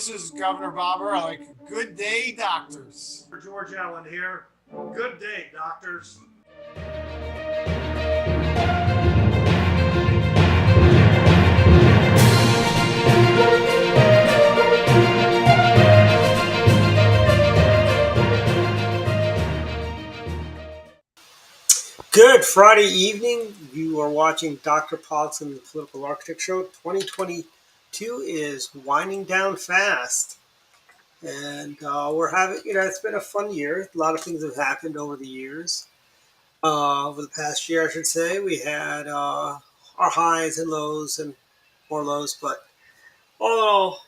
this is Governor Bobber. I like good day, doctors. George Allen here. Good day, doctors. Good Friday evening. You are watching Dr. Politics and the Political Architect Show. 2022 is winding down fast. And we're having, it's been a fun year. A lot of things have happened over the years. Over the past year, I should say. We had our highs and lows and more lows. But all in all,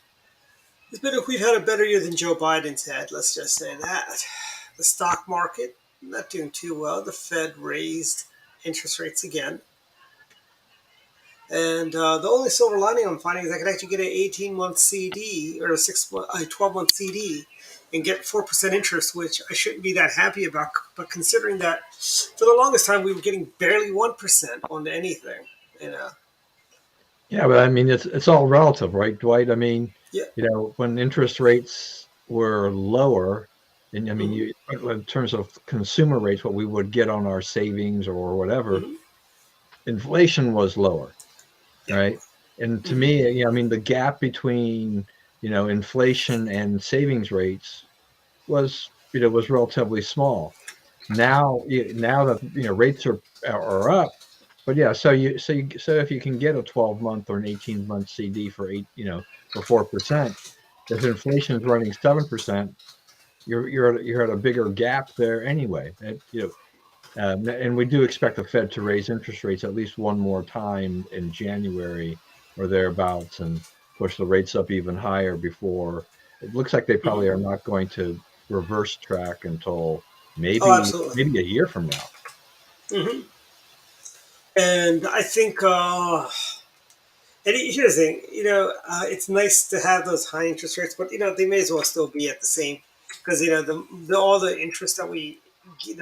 we've had a better year than Joe Biden's had. Let's just say that. The stock market, not doing too well. The Fed raised interest rates again. And the only silver lining I'm finding is I can actually get an 18-month CD or a 12-month CD and get 4% interest, which I shouldn't be that happy about. But considering that for the longest time we were getting barely 1% on anything, Yeah, but I mean it's all relative, right, Dwight? I mean, yeah. When interest rates were lower, and I mean, in terms of consumer rates, what we would get on our savings or whatever, inflation was lower, right? And to me, I mean, the gap between inflation and savings rates was relatively small. Now that rates are up, but yeah, so if you can get a 12-month or an 18-month CD for 4%, if inflation is running 7%, you're at a bigger gap there anyway. And we do expect the Fed to raise interest rates at least one more time in January or thereabouts, and push the rates up even higher before. It looks like they probably are not going to reverse track until maybe a year from now. And I think, and here's the thing, it's nice to have those high interest rates, but they may as well still be at the same, because all the interest the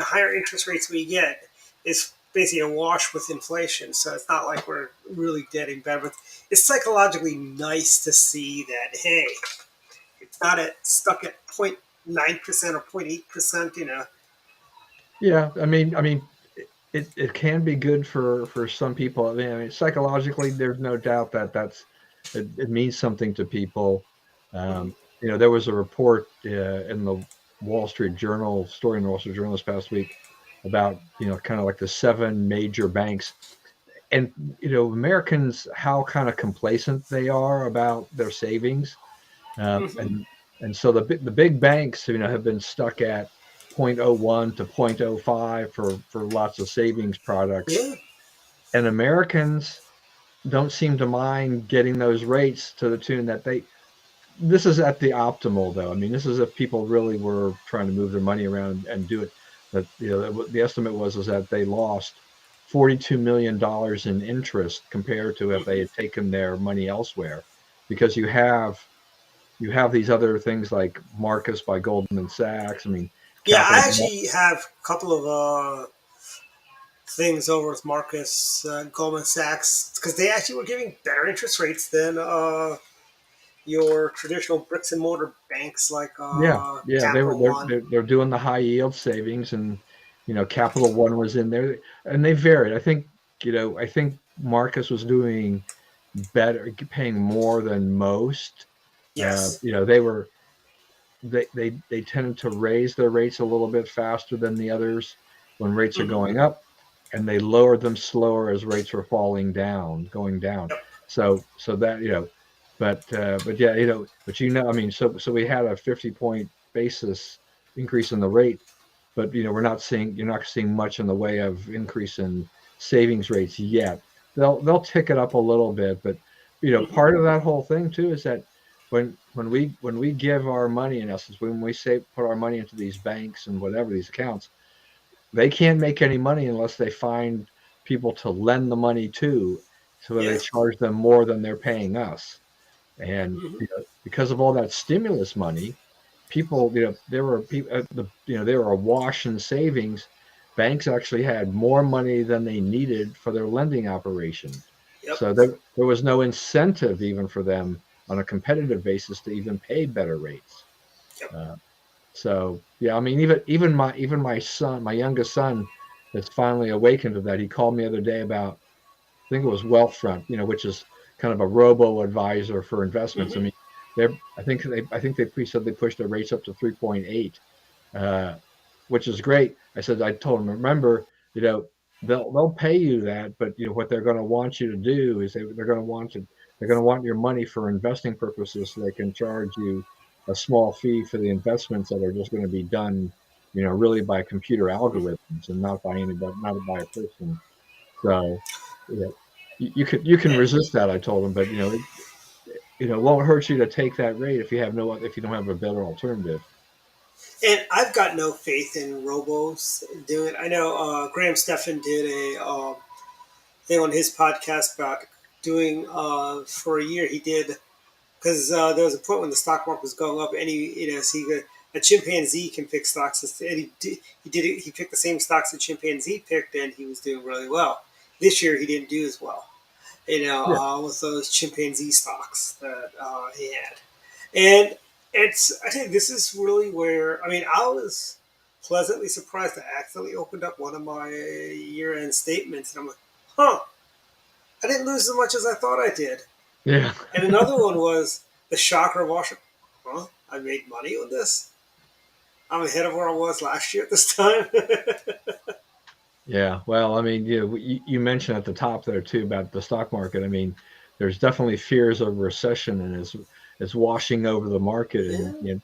higher interest rates we get is basically a wash with inflation. So it's not like we're really getting better, but it's psychologically nice to see that, hey, it's not stuck at 0.9% or 0.8%, Yeah, I mean, it can be good for some people. I mean, psychologically, there's no doubt that it means something to people. There was a report in the Wall Street Journal story in the Wall Street Journal this past week about kind of like the 7 major banks, and Americans, how kind of complacent they are about their savings, and so the big banks have been stuck at 0.01 to 0.05 for lots of savings products. Yeah. And Americans don't seem to mind getting those rates to the tune that this is at the optimal, though. I mean, this is if people really were trying to move their money around and do it. But the estimate was that they lost $42 million in interest compared to if they had taken their money elsewhere, because you have these other things like Marcus by Goldman Sachs. I mean, yeah, I actually have a couple of things over with Marcus, Goldman Sachs, because they actually were giving better interest rates than your traditional bricks and mortar banks like they're doing the high yield savings, and Capital One was in there, and they varied. I think Marcus was doing better, paying more than most. Yes. They tended to raise their rates a little bit faster than the others when rates are going up, and they lowered them slower as rates were going down. So that but I mean, so we had a 50-point basis increase in the rate, but you're not seeing much in the way of increase in savings rates yet. They'll tick it up a little bit, but part of that whole thing too is that when we give our money, in essence, when we put our money into these banks and whatever, these accounts, they can't make any money unless they find people to lend the money to, so that they charge them more than they're paying us. And because of all that stimulus money, people, there were people, there were awash in savings. Banks actually had more money than they needed for their lending operation. Yep. So there was no incentive even for them on a competitive basis to even pay better rates. Yep. So yeah, I mean, even my son, my youngest son, has finally awakened to that. He called me the other day about, I think it was Wealthfront, which is kind of a robo advisor for investments. I Mm-hmm. mean, I think they said they pushed their rates up to 3.8, uh, which is great. I told them, remember, they'll pay you that, but what they're going to want you to do is they're going to want your money for investing purposes, so they can charge you a small fee for the investments that are just going to be done, really by computer algorithms and not by anybody, not by a person. So, yeah, you can resist that, I told him, but it won't hurt you to take that rate if you don't have a better alternative. And I've got no faith in robos doing it. I know Graham Stephan did a thing on his podcast about doing for a year. He did because there was a point when the stock market was going up, and a chimpanzee can pick stocks, and he picked the same stocks the chimpanzee picked, and he was doing really well. This year he didn't do as well, Yeah. with those chimpanzee stocks that he had. And I think this is really where, I mean, I was pleasantly surprised. I accidentally opened up one of my year-end statements, and I'm like, huh, I didn't lose as much as I thought I did. Yeah. And another one was the shocker of Washington. Huh? I made money on this. I'm ahead of where I was last year at this time. Yeah, well, I mean, you mentioned at the top there too about the stock market. I mean, there's definitely fears of recession, and it's washing over the market, and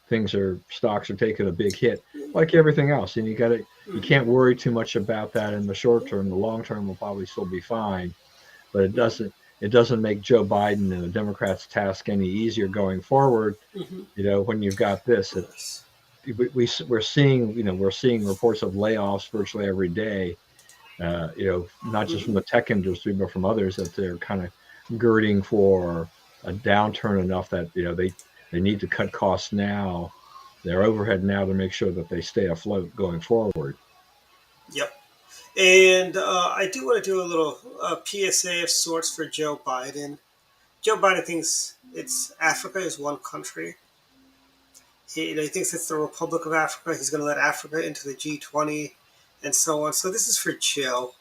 Yeah. stocks are taking a big hit, like everything else. And you Mhm. can't worry too much about that in the short term. The long term will probably still be fine, but it doesn't make Joe Biden and the Democrats' task any easier going forward. Mhm. When you've got this, Yes. we're seeing reports of layoffs virtually every day. Not just from Mhm. the tech industry, but from others, that they're kind of girding for a downturn enough that they need to cut costs now, their overhead now, to make sure that they stay afloat going forward. Yep. And I do want to do a little PSA of sorts for Joe Biden. Joe Biden thinks it's Africa is one country. He thinks it's the Republic of Africa. He's going to let Africa into the G20 and so on. So this is for Joe.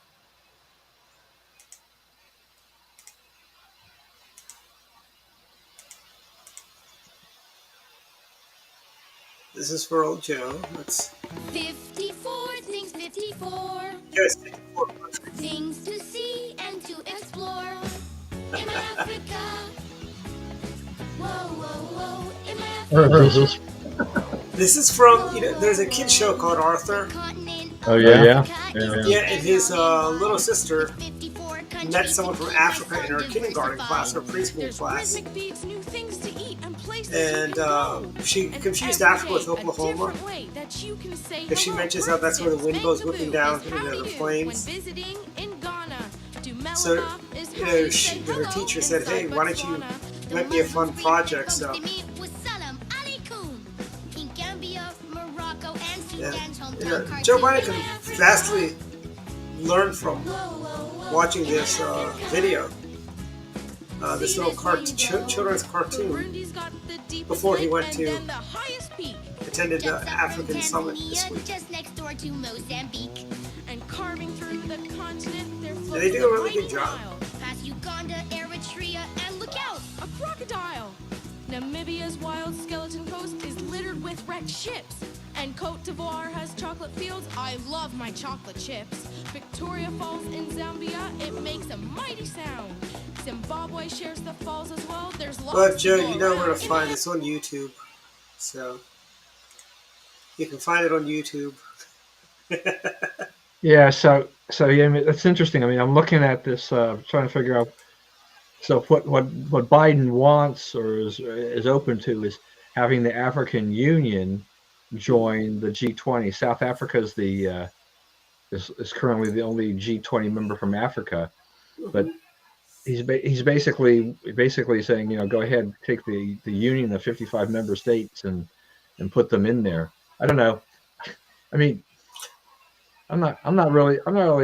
This is for old Joe. Let's 54 things, 54 Joe's 54 countries. things to see and to explore. In my Africa, whoa, whoa, whoa. In my Or Africa, is this? This is from there's a kid show called Arthur. continent Oh of yeah, Africa yeah. is Yeah, and his little with sister 54 met countries someone from to Africa in her diversify. kindergarten class or preschool There's class, rhythmic beats, new things to eat, and places and you can go. she And confused every Africa with day, a Oklahoma. different way that you can say Because she hello. mentions how that's where the wind goes whipping down Is into howdy the do flames. when visiting in Ghana. So, Dumelama is how you say her hello teacher said, inside "Hey, why don't you Botswana. let me a fun project?" So, yeah, Joe Biden can vastly learn from watching this video, this little children's cartoon, Burundi's got the deepest before he lake went and to then the highest peak. attended the African summit this week. Just next door to Mozambique. And carving through the continent, there flows they do the a really good mighty job. Nile. Past Uganda, Eritrea, and look out! A crocodile. Namibia's wild skeleton coast is littered with wrecked ships. And Cote d'Ivoire has chocolate fields. I love my chocolate chips. Victoria Falls in Zambia, it makes a mighty sound. Zimbabwe shares the falls as well. There's lots But Joe, to go you know where to around. find this on YouTube, so you can find it on YouTube. Yeah, so yeah, I mean, that's interesting. I mean, I'm looking at this, trying to figure out. So what Biden wants, or is open to, is having the African Union join the G20. South Africa is currently the only G20 member from Africa, but Mhm. he's basically saying, go ahead, take the union of 55 member states and put them in there. I don't know. I mean, I'm not really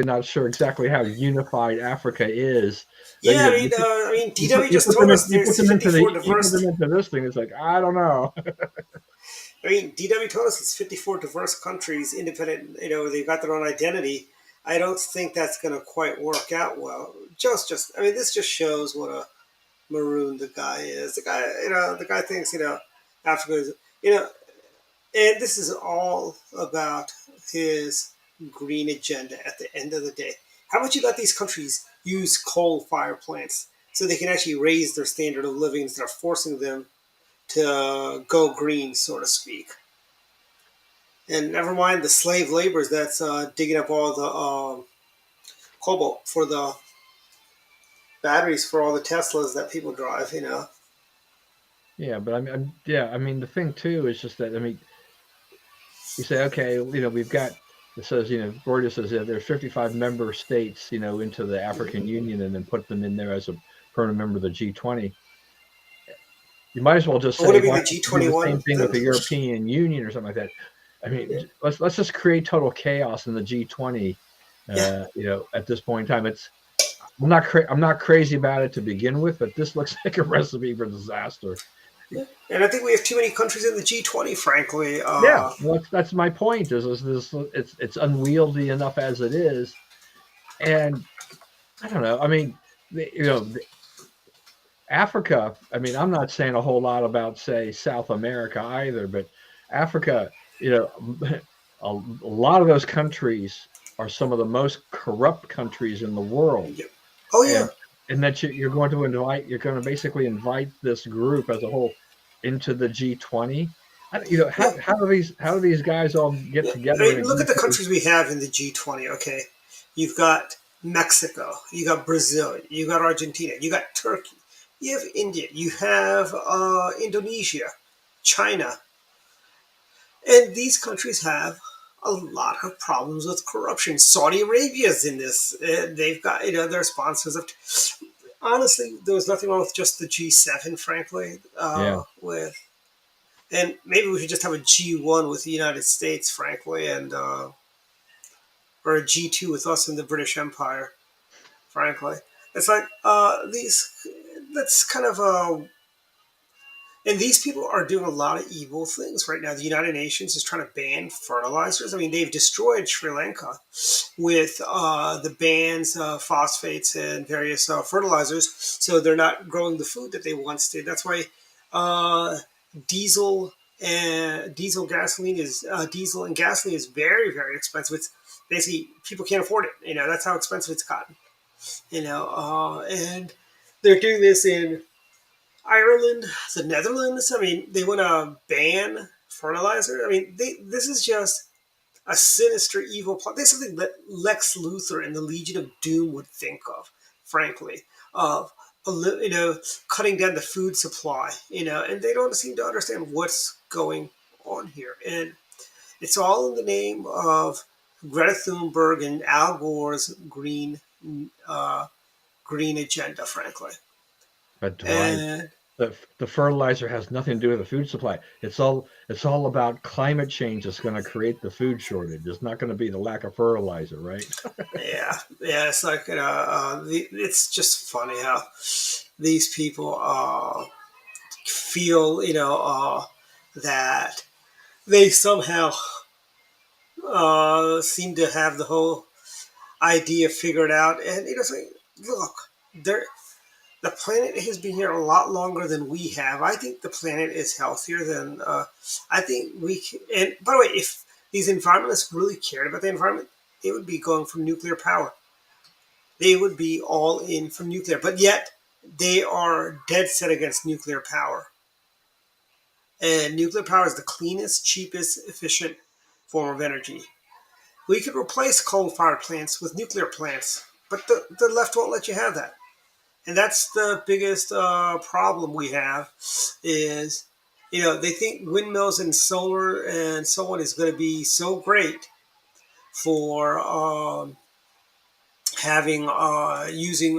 not sure exactly how unified Africa is. That Yeah, I mean, you put DW you just put them told in, us you put there's them into the 54 you put diverse. them into this thing. It's like I don't know. I mean, DW told us it's 54 diverse countries, independent. They've got their own identity. I don't think that's going to quite work out well. I mean, this just shows what a maroon the guy is. The guy thinks, Africa is, you know, and this is all about his green agenda at the end of the day. How about you let these countries use coal fire plants so they can actually raise their standard of living instead of forcing them to go green, so to speak? And never mind the slave laborers that's digging up all the cobalt for the batteries for all the Teslas that people drive. Yeah, but yeah, I mean, the thing too is just that, I mean, you say, okay, we've got, it says, Gordia says, yeah, there's 55 member states, into the African Union, and then put them in there as a permanent member of the G20. You might as well just Or would say, it be why the don't we do the G21 same thing with then? the European Union or something like that? I mean, let's just create total chaos in the G20. Yeah. At this point in time, I'm not crazy about it to begin with, but this looks like a recipe for disaster. Yeah. And I think we have too many countries in the G20, frankly. Yeah, well, that's my point. Is this it's unwieldy enough as it is, and I don't know. I mean, the Africa. I mean, I'm not saying a whole lot about, say, South America either, but Africa. You know, a lot of those countries are some of the most corrupt countries in the world, Yeah. Oh, yeah. and that you're going to basically invite this group as a whole into the G20. Yeah. How do these guys all get Yeah. I together and mean, look agree at the to? countries we have in the G20, okay? You've got Mexico, you got Brazil, you got Argentina, you got Turkey, you have India, you have Indonesia, China. And these countries have a lot of problems with corruption. Saudi Arabia's in this. They've got, their sponsors of. Honestly, there was nothing wrong with just the G7, frankly. Yeah, And maybe we should just have a G1 with the United States, frankly, and or a G2 with us in the British Empire, frankly. It's like these. That's kind of and these people are doing a lot of evil things right now. The United Nations is trying to ban fertilizers. I mean, they've destroyed Sri Lanka with the bans of phosphates and various fertilizers, so they're not growing the food that they once did. That's why uh, diesel diesel and gasoline is very, very expensive. It's basically people can't afford it. That's how expensive it's gotten. And they're doing this in Ireland, the Netherlands. I mean, they want to ban fertilizer. I mean, this is just a sinister, evil plot. This is something that Lex Luthor and the Legion of Doom would think of, frankly, of cutting down the food supply. And they don't seem to understand what's going on here, and it's all in the name of Greta Thunberg and Al Gore's uh, green agenda, frankly. but why? And The fertilizer has nothing to do with the food supply. It's all about climate change that's going to create the food shortage. It's not going to be the lack of fertilizer, right? yeah, yeah, it's like it's just funny how these people feel, that they somehow seem to have the whole idea figured out. And it's like, look, there, the planet has been here a lot longer than we have. I think the planet is healthier than I think we. And by the way, if these environmentalists really cared about the environment, they would be going for nuclear power. They would be all in for nuclear, but yet they are dead set against nuclear power. And nuclear power is the cleanest, cheapest, efficient form of energy. We could replace coal-fired plants with nuclear plants, but the left won't let you have that. And that's the biggest problem we have is, they think windmills and solar and so on is going to be so great for having using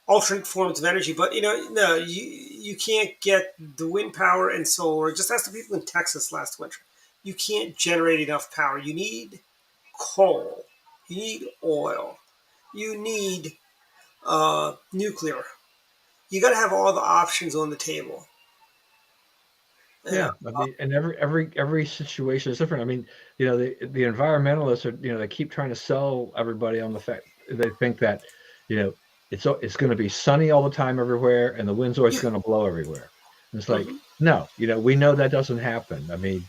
alternate forms of energy. But no, you can't get the wind power and solar. Just ask the people in Texas last winter. you can't generate enough power. You need coal, you need oil, you need nuclear. You got to have all the options on the table. You Yeah, know? I mean, and every situation is different. I mean, the environmentalists are, they keep trying to sell everybody on the fact they think that, it's going to be sunny all the time everywhere, and the wind's always Yeah. going to blow everywhere. And it's like, Hmm. no, we know that doesn't happen. I mean,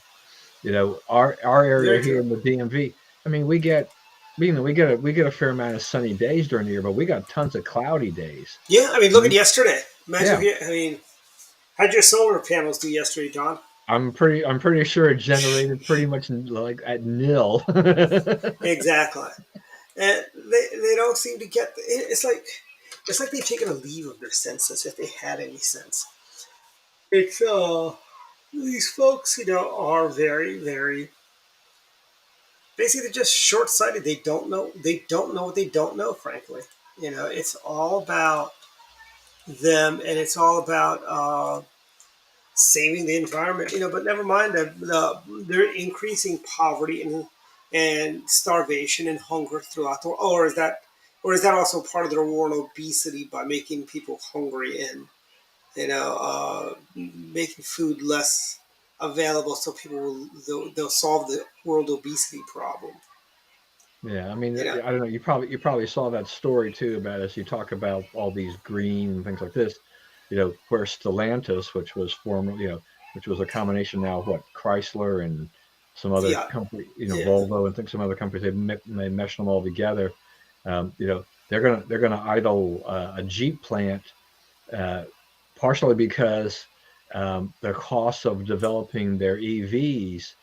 our area Very here true. in the DMV, I mean, we get a fair amount of sunny days during the year, but we got tons of cloudy days. Yeah, I mean, look at Mhm. yesterday. Imagine Yeah, if you, I mean, how'd your solar panels do yesterday, John? I'm pretty sure it generated pretty much like at nil. Exactly. And they don't seem to get. It's like they've taken a leave of their senses, if they had any sense. It's these folks, are very, very basically they're just short sighted. They don't know. They don't know what they don't know. Frankly, it's all about them, and it's all about saving the environment. But never mind that they're increasing poverty and starvation and hunger throughout the world. Or is that also part of their war on obesity by making people hungry and making food less available so people they'll solve the world obesity problem. Yeah, I mean, You know, I don't know. You probably saw that story too about as you talk about all these green and things like this. Where Stellantis, which was formerly, which was a combination now of what Chrysler and some other yeah, company, yeah, Volvo and think some other companies, they meshed them all together. They're gonna idle a Jeep plant, uh, partially because the cost of developing their EVs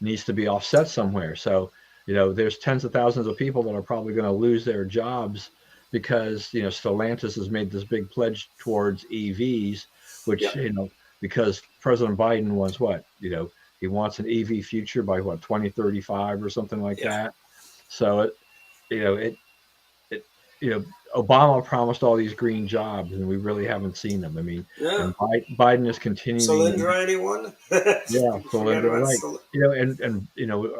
needs to be offset somewhere. So, there's tens of thousands of people that are probably going to lose their jobs because, Stellantis has made this big pledge towards EVs, yeah, which, because President Biden wants what, he wants an EV future by what, 2035 or something like yeah, that. So it, it, you know, Obama promised all these green jobs, and we really haven't seen them. I mean, yeah. and Biden is continuing to, Solyndra, anyone? yeah, People so forget about right, and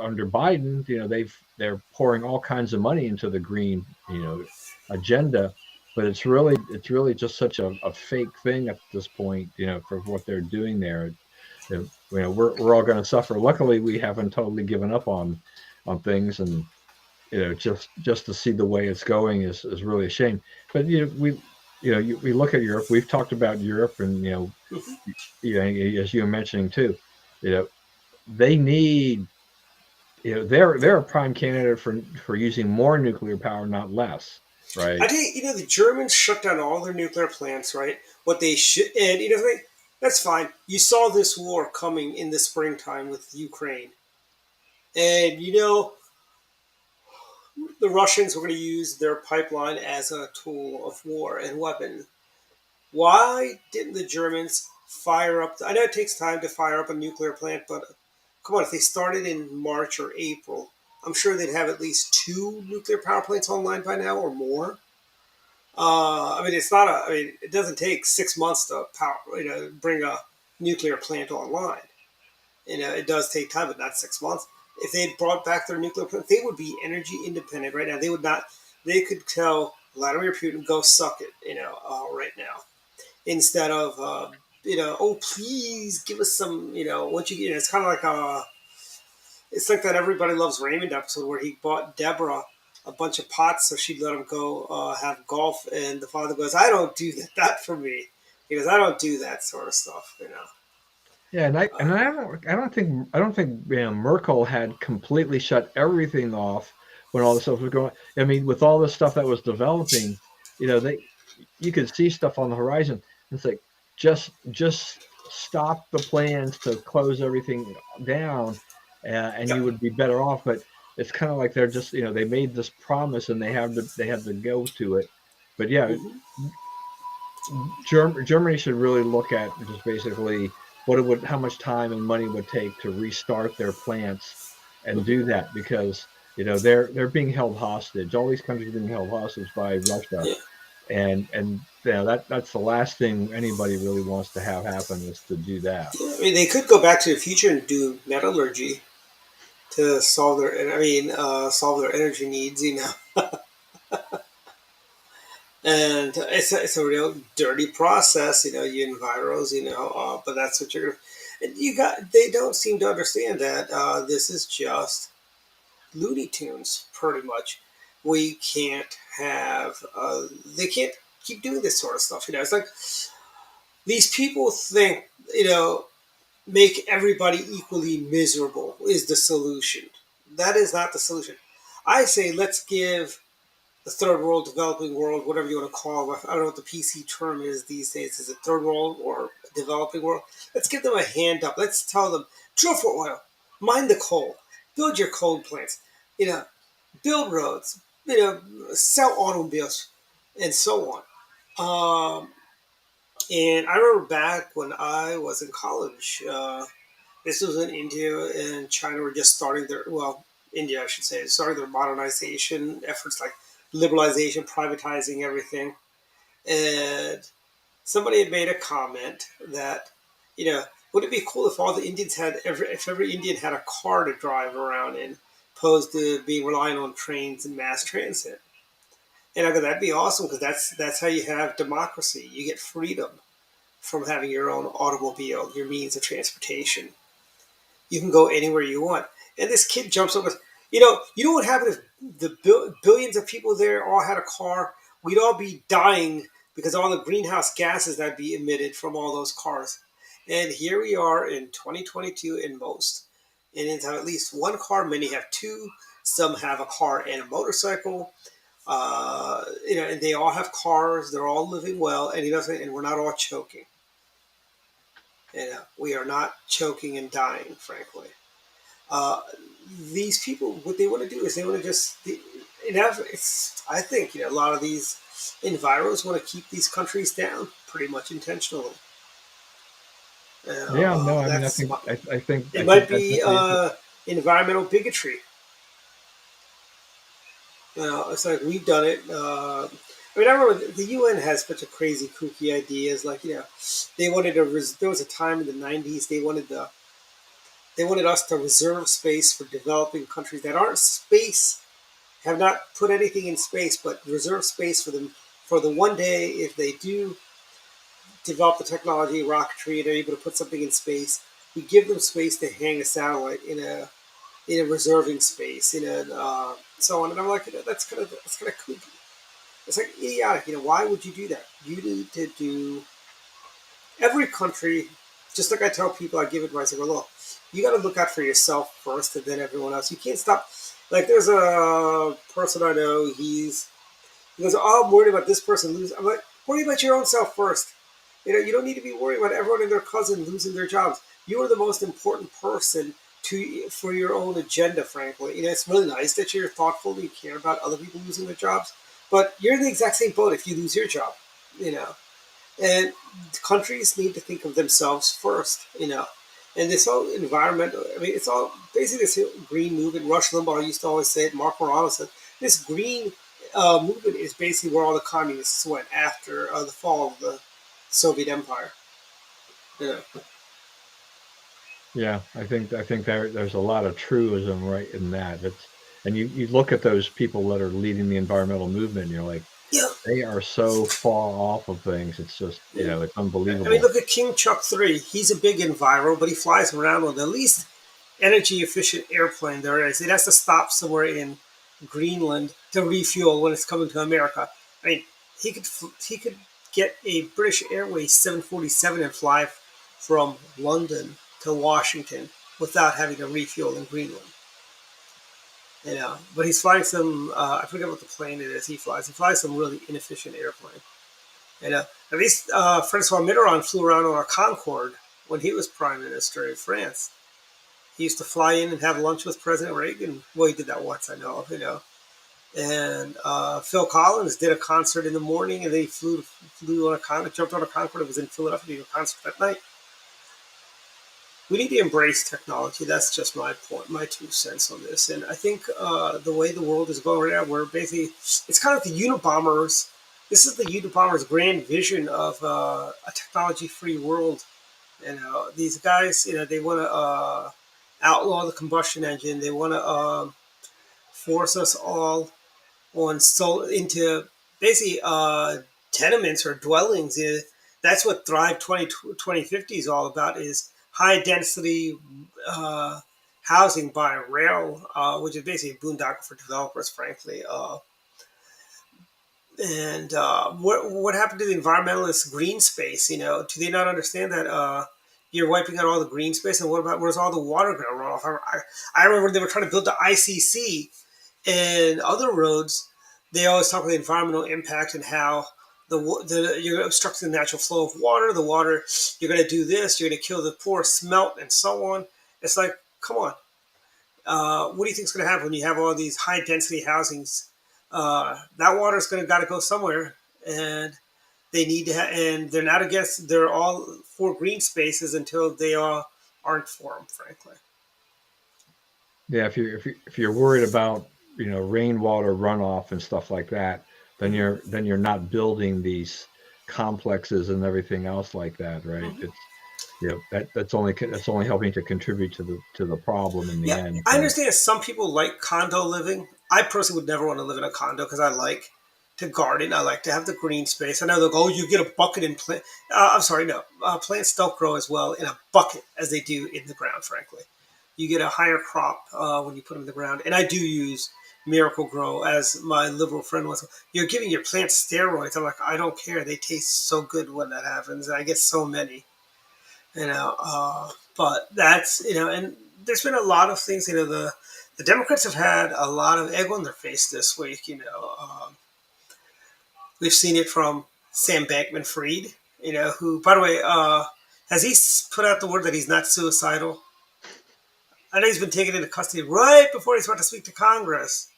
under Biden, they're pouring all kinds of money into the green, agenda, but it's really just such a fake thing at this point, for what they're doing there. We're all going to suffer. Luckily, we haven't totally given up on things, and just to see the way it's going is really a shame. But we look at Europe. We've talked about Europe, and as you were mentioning too, you know, they need they're a prime candidate for using more nuclear power, not less, I right? tell you, the Germans shut down all their nuclear plants, right? What they should, and that's fine. You saw this war coming in the springtime with Ukraine, and the Russians were going to use their pipeline as a tool of war and weapon. Why didn't the Germans fire up? I know it takes time to fire up a nuclear plant, but come on, if they started in March or April, I'm sure they'd have at least two nuclear power plants online by now or more. I mean, it's not a. I mean, it doesn't take 6 months to bring a nuclear plant online. It does take time, but not 6 months. If they had brought back their nuclear plant, they would be energy independent right now. They would not. They could tell Vladimir Putin, "Go suck it," right now, instead of oh please give us some. Once it's kind of like it's like that Everybody Loves Raymond episode where he bought Deborah a bunch of pots so she'd let him go have golf, and the father goes, "I don't do that for me." He goes, "I don't do that sort of stuff." Yeah, and I don't think Merkel had completely shut everything off when all this stuff was going. I mean, with all this stuff that was developing, they you could see stuff on the horizon. It's like just stop the plans to close everything down, and Yep. you would be better off. But it's kind of like they're just they made this promise and they have to go to it. But yeah, Hmm. Germany should really look at just basically how much time and money it would take to restart their plants and Hmm. do that because they're being held hostage. All these countries are being held hostage by Russia, Yeah. and that's the last thing anybody really wants to have happen is to do that. I mean, they could go back to the future and do metallurgy. to solve their, solve their energy needs, and it's a real dirty process, you enviros, but that's what you're gonna, and they don't seem to understand that this is just Looney Tunes, pretty much. We can't have, they can't keep doing this sort of stuff, it's like these people think, make everybody equally miserable is the solution. That is not the solution. I say let's give the third world, developing world, whatever you want to call it. I don't know what the PC term is these days. Is it third world or developing world? Let's give them a hand up. Let's tell them drill for oil, mine the coal, build your coal plants, you know, build roads, sell automobiles, and so on. And I remember back when I was in college. This was in India and China were just starting their, well, India, I should say, starting their modernization efforts like liberalization, privatizing everything. And somebody had made a comment that, would it be cool if all the Indians had, if every Indian had a car to drive around in, opposed to being relying on trains and mass transit? And I go, that'd be awesome because that's how you have democracy. You get freedom from having your own automobile, your means of transportation. You can go anywhere you want. And this kid jumps up with, you know what happened if the billions of people there all had a car? We'd all be dying because all the greenhouse gases that be emitted from all those cars. And here we are in 2022 in most. Indians have at least one car, many have two, some have a car and a motorcycle. And they all have cars, they're all living well, and we're not all choking. We are not choking and dying, frankly. Uh, these people, what they want to do is they want to just, I think, a lot of these enviros want to keep these countries down pretty much intentionally. Yeah, no, I mean, That's I it might think that's be environmental bigotry. It's like we've done it. I remember the UN has such a crazy, kooky ideas. Like, they wanted there was a time in the '90s they wanted us to reserve space for developing countries that aren't space, have not put anything in space, but reserve space for them for the one day if they do develop the technology, rocketry, and they're able to put something in space. We give them space to hang a satellite in a reserving space, so on. And I'm like, that's kind of kooky. It's like idiotic. Why would you do that? You need to do every country, just like I tell people, I give advice. I go, look, you got to look out for yourself first, and then everyone else. You can't stop. Like, there's a person I know. He goes, oh, I'm worried about this person losing. I'm like, worry about your own self first. You don't need to be worried about everyone and their cousin losing their jobs. You are the most important person for your own agenda, frankly. It's really nice that you're thoughtful and you care about other people losing their jobs, but you're in the exact same boat if you lose your job, And countries need to think of themselves first. And this whole environmental, it's all basically this green movement. Rush Limbaugh used to always say it. Mark Morales said this green movement is basically where all the communists went after the fall of the Soviet Empire. Yeah. Yeah, I think there's a lot of truism right in that. And you look at those people that are leading the environmental movement, and you're like, Yeah. they are so far off of things. It's just, it's unbelievable. Look at King Chuck 3. He's a big enviro, but he flies around with the least energy efficient airplane there is. It has to stop somewhere in Greenland to refuel when it's coming to America. He could get a British Airways 747 and fly from London to Washington without having to refuel in Greenland. But he's flying some, I forget what the plane it is he flies. He flies some really inefficient airplane. At least Francois Mitterrand flew around on a Concorde when he was prime minister in France. He used to fly in and have lunch with President Reagan. Well, he did that once, I know, And Phil Collins did a concert in the morning, and they flew on a Concorde, jumped on a Concorde. It was in Philadelphia, did a concert that night. We need to embrace technology. That's just my point, my 2 cents on this. And I think the way the world is going right now, we're basically, it's kind of like the Unabombers. This is the Unabombers' grand vision of a technology-free world. These guys, they want to outlaw the combustion engine. They want to force us all on into basically tenements or dwellings. That's what Thrive 2050 is all about, is high density uh, housing by rail, which is basically a boondoggle for developers, frankly. And what happened to the environmentalist green space? Do they not understand that you're wiping out all the green space? And what about, where's all the water going to run off? I remember they were trying to build the ICC and other roads. They always talk about the environmental impact and how you're obstructing the natural flow of water. The water, you're going to do this. You're going to kill the poor smelt and so on. It's like, come on. What do you think is going to happen when you have all these high density housings? That water is going to got to go somewhere, and they need to. And they're not against. They're all for green spaces until they aren't for them, frankly. Yeah, if you're worried about rainwater runoff and stuff like that, then you're not building these complexes and everything else like that, right? Mm-hmm. It's that's only helping to contribute to the problem in the Yeah, end. I So understand some people like condo living. I personally would never want to live in a condo because I like to garden. I like to have the green space. I know they'll go, oh, you get a bucket and plant. I'm sorry, no. Plants don't grow as well in a bucket as they do in the ground, frankly. You get a higher crop when you put them in the ground. And I do use Miracle Grow, as my liberal friend was. You're giving your plants steroids. I'm like, I don't care. They taste so good when that happens. I get so many. But that's, and there's been a lot of things. The Democrats have had a lot of egg on their face this week. We've seen it from Sam Bankman-Fried, who, by the way, has he put out the word that he's not suicidal? I know he's been taken into custody right before he's about to speak to Congress.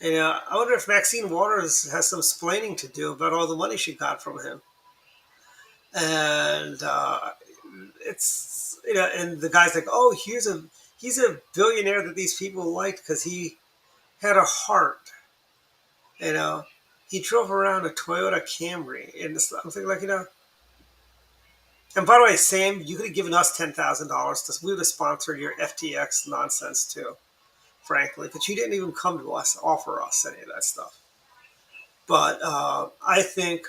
I wonder if Maxine Waters has some explaining to do about all the money she got from him. And and the guy's like, oh, he's a billionaire that these people liked because he had a heart. He drove around a Toyota Camry, and I'm thinking, like, And by the way, Sam, you could have given us $10,000. We would have sponsored your FTX nonsense too, frankly. But you didn't even come to us, offer us any of that stuff. But I think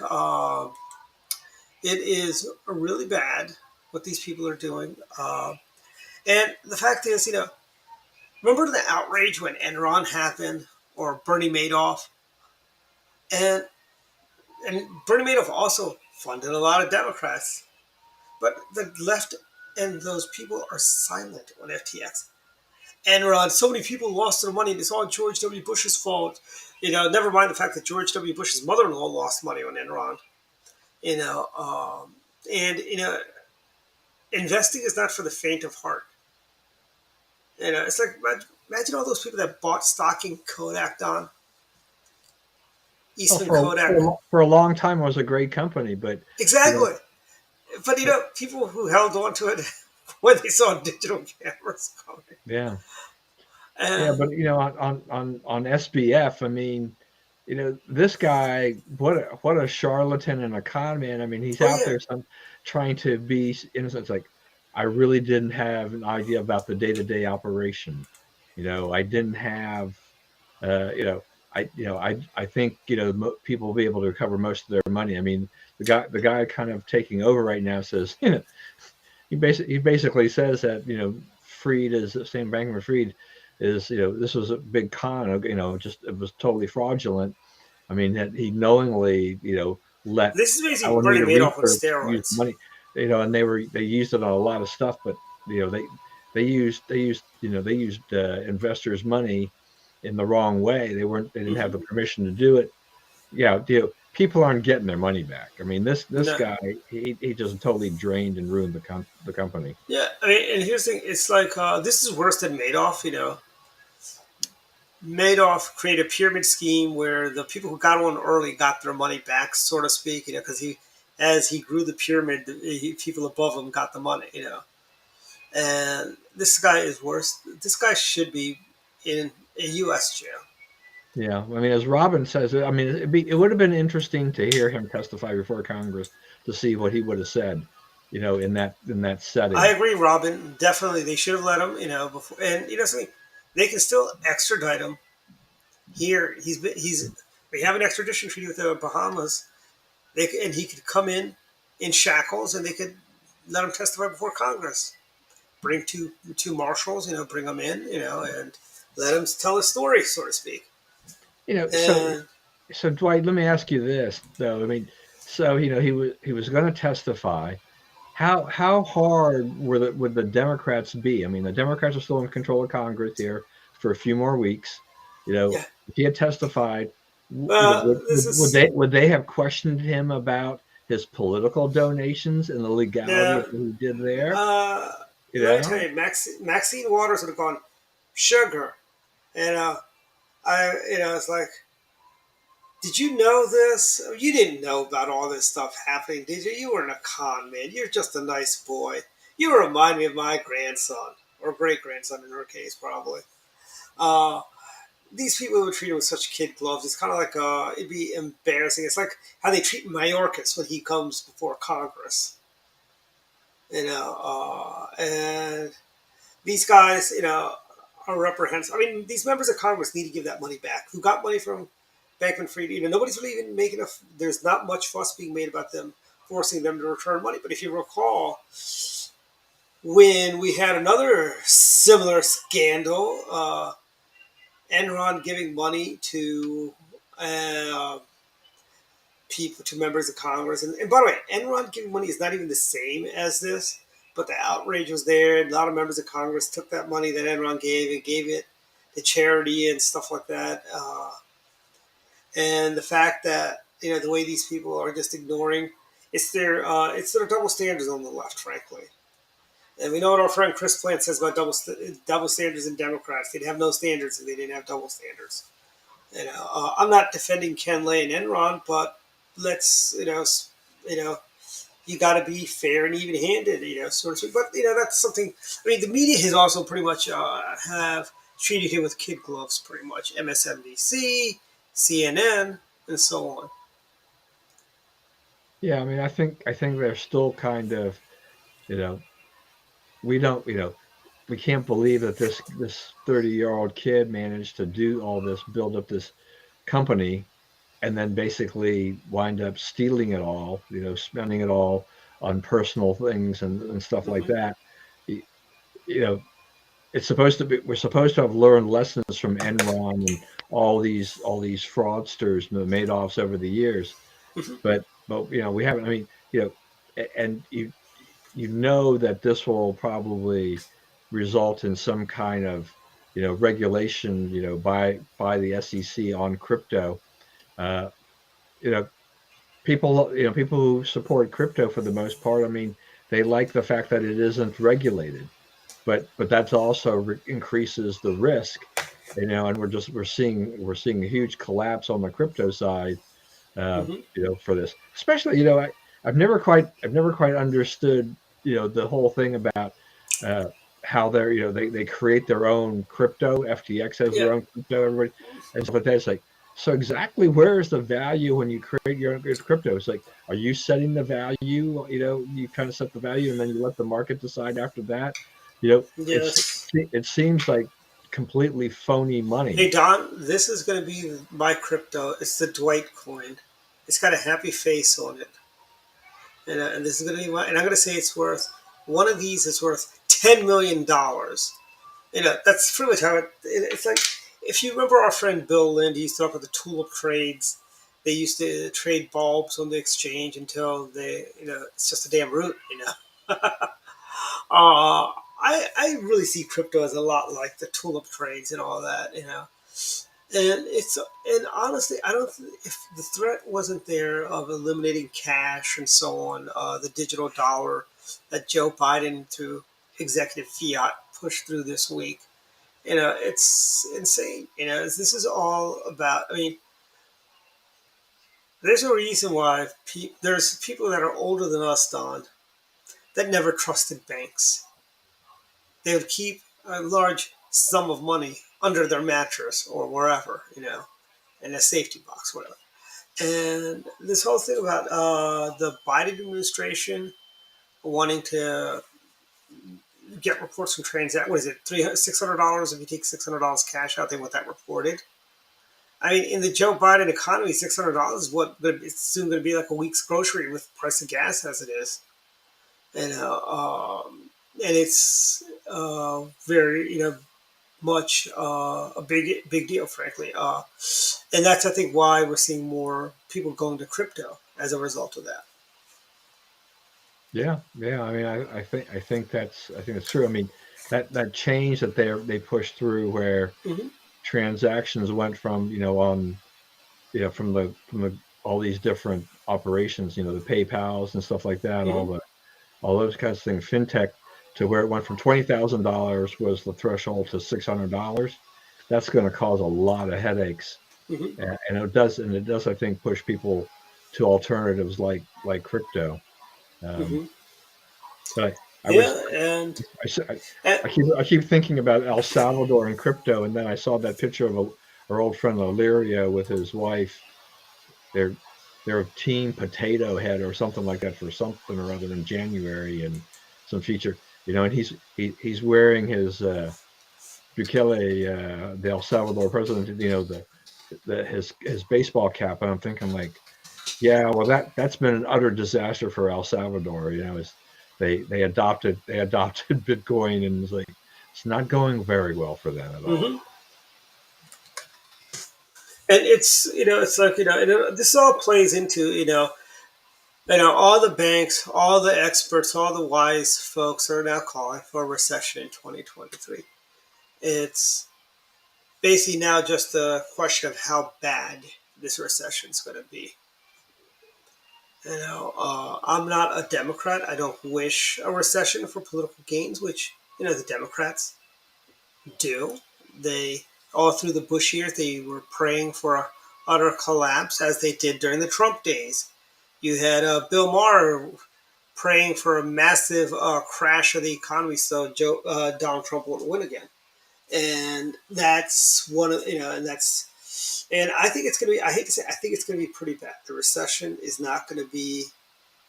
it is really bad what these people are doing. And the fact is, remember the outrage when Enron happened, or Bernie Madoff? And Bernie Madoff also funded a lot of Democrats. But the left and those people are silent on FTX. Enron, so many people lost their money. It's all George W. Bush's fault. Never mind the fact that George W. Bush's mother-in-law lost money on Enron. And investing is not for the faint of heart. It's like, imagine all those people that bought stock in Kodak, Don. well, Eastman for Kodak. for a long time it was a great company, but Exactly. But people who held on to it when they saw digital cameras coming. yeah. Yeah, And but on SBF, I mean, this guy, what a charlatan and a con man. I mean, he's oh out yeah, there trying to be innocent. It's like, I really didn't have an idea about the day-to-day operation. I didn't have, I think people will be able to recover most of their money. I mean, the guy kind of taking over right now says, he basically says that Freed is Sam Bankman-Fried is this was a big con, just it was totally fraudulent. I mean, that he knowingly let this is basically Bernie Alameda Madoff on Research use steroids. money, and they used it on a lot of stuff, but they used investors' money in the wrong way. They didn't have the Mm-hmm. permission to do it. Yeah, people aren't getting their money back. I mean, this No, guy, he just totally drained and ruined the company. yeah, I mean, and here's the thing: it's like this is worse than Madoff. Madoff created a pyramid scheme where the people who got on early got their money back, so to speak. Because as he grew the pyramid, people above him got the money. And this guy is worse. This guy should be in a U.S. jail. Yeah, I mean, as Robin says, I mean, it would have been interesting to hear him testify before Congress to see what he would have said. in that setting. I agree, Robin. Definitely, they should have let him. Before, and something, they can still extradite him here. We have an extradition treaty with the Bahamas. And he could come in shackles, and they could let him testify before Congress. Bring two marshals, bring them in, and let him tell his story, so to speak. So And Dwight, let me ask you this though. I mean, so he was going to testify. How hard would the Democrats be? I mean, the Democrats are still in control of Congress here for a few more weeks. yeah, If he had testified, this is would they have questioned him about his political donations and the legality of the. what he did there? Uh, You Let me tell know? you, Maxine Waters would have gone sugar, and it's like, did you know this? You didn't know about all this stuff happening, did you? You weren't a con man. You're just a nice boy. You remind me of my grandson, or great grandson in her case, probably. Uh, these people would treat him with such kid gloves. It's kind of like it'd be embarrassing. It's like how they treat Mayorkas when he comes before Congress. And these guys, are reprehensible. I mean, these members of Congress need to give that money back. Who got money from Bankman Fried? Nobody's really even making there's not much fuss being made about them forcing them to return money. But if you recall, when we had another similar scandal, Enron giving money to uh, people, to members of Congress, and by the way, Enron giving money is not even the same as this. But the outrage was there. A lot of members of Congress took that money that Enron gave and gave it to charity and stuff like that. And the fact that the way these people are just ignoring, it's their double standards on the left, frankly. And we know what our friend Chris Plant says about double standards in Democrats. They'd have no standards if they didn't have double standards. I'm not defending Ken Lay and Enron, but let's you got to be fair and even-handed, sort of. But that's something. I mean, the media has also pretty much have treated him with kid gloves, pretty much. MSNBC, CNN, and so on. Yeah, I mean, I think they're still kind of, you know, we don't, we can't believe that this 30-year-old kid managed to do all this, build up this company, and then basically wind up stealing it all, spending it all on personal things and stuff like Mm-hmm. that. Y- You know, it's supposed to be we're supposed to have learned lessons from Enron and all these fraudsters and the Madoffs over the years, Mm-hmm. but we haven't. I mean, and you know that this will probably result in some kind of regulation by the SEC on crypto. Uh, you know, people who support crypto for the most part, I mean, they like the fact that it isn't regulated, but that's also increases the risk, and we're seeing a huge collapse on the crypto side, Mm-hmm. for this. Especially, I've never quite understood, the whole thing about uh, how they create their own crypto. FTX has Yeah. their own crypto, everybody, and stuff like that. It's like, so exactly where is the value when you create your own crypto? It's like, are you setting the value? You kind of set the value, and then you let the market decide after that. It's Yes. it seems like completely phony Hey money. Don, this is going to be my crypto. It's the Dwight coin. It's got a happy face on it, and this is going to be my. And I'm going to say it's worth one of these is worth $10 million. That's pretty much how it's like. If you remember our friend Bill Lind, he used to talk about the tulip trades. They used to trade bulbs on the exchange until it's just a damn root. I really see crypto as a lot like the tulip trades and all that. And honestly, I don't. If the threat wasn't there of eliminating cash and so on, the digital dollar that Joe Biden through executive fiat pushed through this week, it's insane. This is all about. I mean, there's a reason why there's people that are older than us, Don, that never trusted banks. They would keep a large sum of money under their mattress or wherever, in a safety box, whatever. And this whole thing about the Biden administration wanting to get reports from transact. What is it? $600 if you take $600 cash out, they want that reported. I mean, in the Joe Biden economy, $600 is what it's soon going to be like a week's grocery with the price of gas as it is, and and it's very much a big deal, frankly. And that's I think why we're seeing more people going to crypto as a result of that. Yeah, yeah. I mean, I think that's true. I mean, that change that they pushed through where Hmm. transactions went from on from the all these different operations, the PayPal's and stuff like that, Hmm. all those kinds of things, fintech, to where it went from $20,000 was the threshold to $600. That's going to cause a lot of headaches, Hmm. and it does I think push people to alternatives like crypto. Um, Hmm. but I was Yeah, and, I, s- and I keep thinking about El Salvador and crypto, and then I saw that picture of our old friend Illyrio with his wife. They're they're Team Potato Head or something like that for something or other in January and some feature, and he's wearing his Bukele, the El Salvador president, his baseball cap, and I'm thinking like, yeah, well that's been an utter disaster for El Salvador. Is they adopted Bitcoin, and it's not going very well for them at all. hmm and it's it's like this all plays into all the banks, all the experts, all the wise folks are now calling for a recession in 2023. It's basically now just a question of how bad this recession is going to be. I'm not a Democrat. I don't wish a recession for political gains, which the Democrats do. They all through the Bush years they were praying for a utter collapse, as they did during the Trump days. You had Bill Maher praying for a massive crash of the economy so Donald Trump won't win again. And that's one of and I think it's going to be. I hate to say, I think it's going to be pretty bad. The recession is not going to be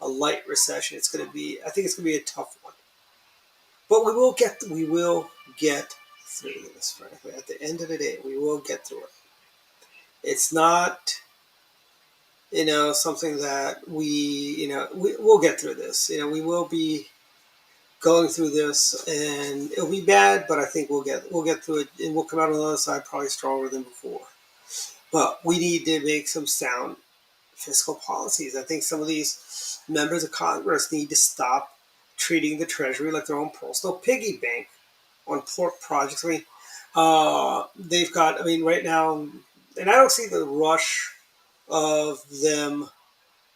a light recession. It's going to be. I think it's going to be a tough one. But we will get through this. Frankly, at the end of the day, we will get through it. It's not something that we'll get through this. We will be going through this, and it'll be bad, but I think we'll get through it, and we'll come out on the other side probably stronger than before. But we need to make some sound fiscal policies. I think some of these members of Congress need to stop treating the Treasury like their own personal piggy bank on port projects. I mean, they've got. I mean, right now, and I don't see the rush of them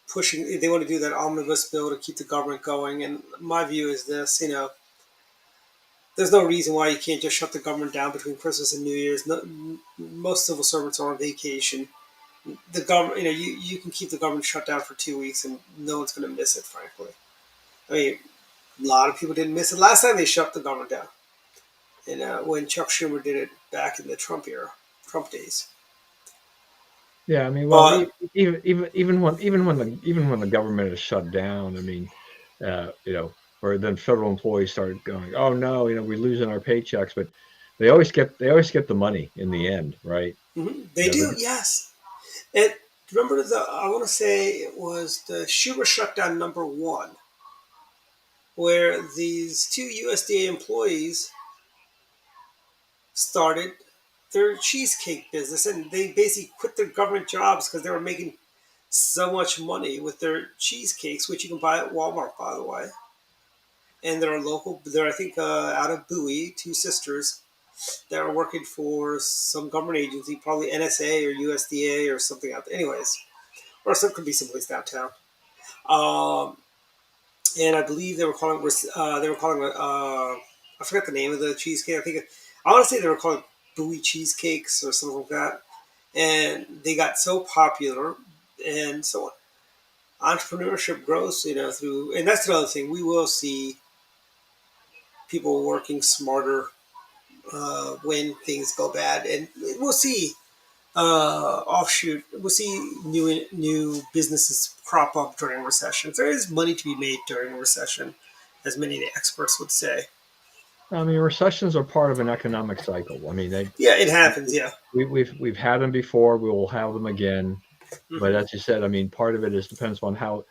pushing. They want to do that omnibus bill to keep the government going. And my view is this: there's no reason why you can't just shut the government down between Christmas and New Year's. No, most civil servants are on vacation. The government, you can keep the government shut down for 2 weeks and no one's going to miss it, frankly. I mean, a lot of people didn't miss it. Last time they shut the government down, when Chuck Schumer did it back in the Trump era, Trump days. Yeah, I mean, well, But even when the government is shut down, I mean, where then federal employees started going, oh no, we're losing our paychecks, but they always get the money in the end, right? they You know, do, yes. And remember I want to say it was the Schumer shutdown number one, where these two USDA employees started their cheesecake business, and they basically quit their government jobs because they were making so much money with their cheesecakes, which you can buy at Walmart, by the way. And they're local. They're I think out of Bowie, two sisters that are working for some government agency, probably NSA or USDA or something out there. Anyways, or some could be someplace downtown. Um, and I believe they were calling it. I forgot the name of the cheesecake. I want to say they were calling Bowie cheesecakes or something like that. And they got so popular, and so entrepreneurship grows, through, and that's another thing. We will see people working smarter when things go bad, and we'll see offshoot. We'll see new businesses crop up during recessions. There is money to be made during a recession. as many of the experts would say. I mean, recessions are part of an economic cycle. I mean, Yeah, it happens. Yeah. we've had them before. We will have them again. But Hmm. as you said, I mean, part of it is depends on how,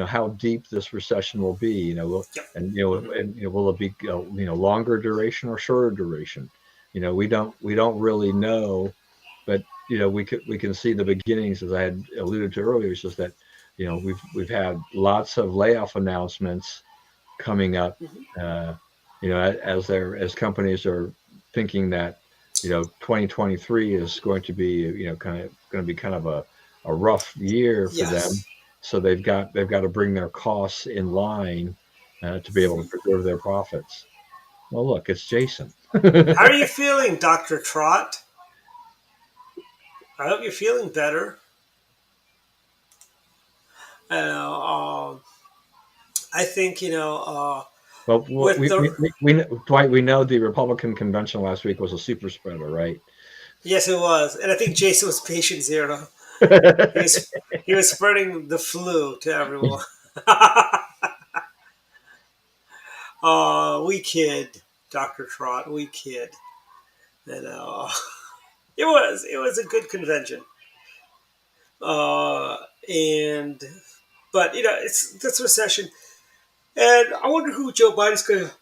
how deep this recession will be. Yep. And Hmm. will it be longer duration or shorter duration? We don't really know, but we can see the beginnings, as I had alluded to earlier. It's just that we've had lots of layoff announcements coming up. Hmm. Uh, as companies are thinking that 2023 is going to be kind of a rough year for them, Yes. so they've got to bring their costs in line to be able to preserve their profits. Well, look, it's Jason. How are you feeling, Doctor Trot? I hope you're feeling better. I think Well, with the Dwight, we know the Republican convention last week was a super spreader, right? yes, it was, and I think Jason was patient zero. He was he was spreading the flu to everyone. We kid, Doctor Trot. We kid. And it was a good convention. Uh, and but it's this recession, and I wonder who Joe Biden's going to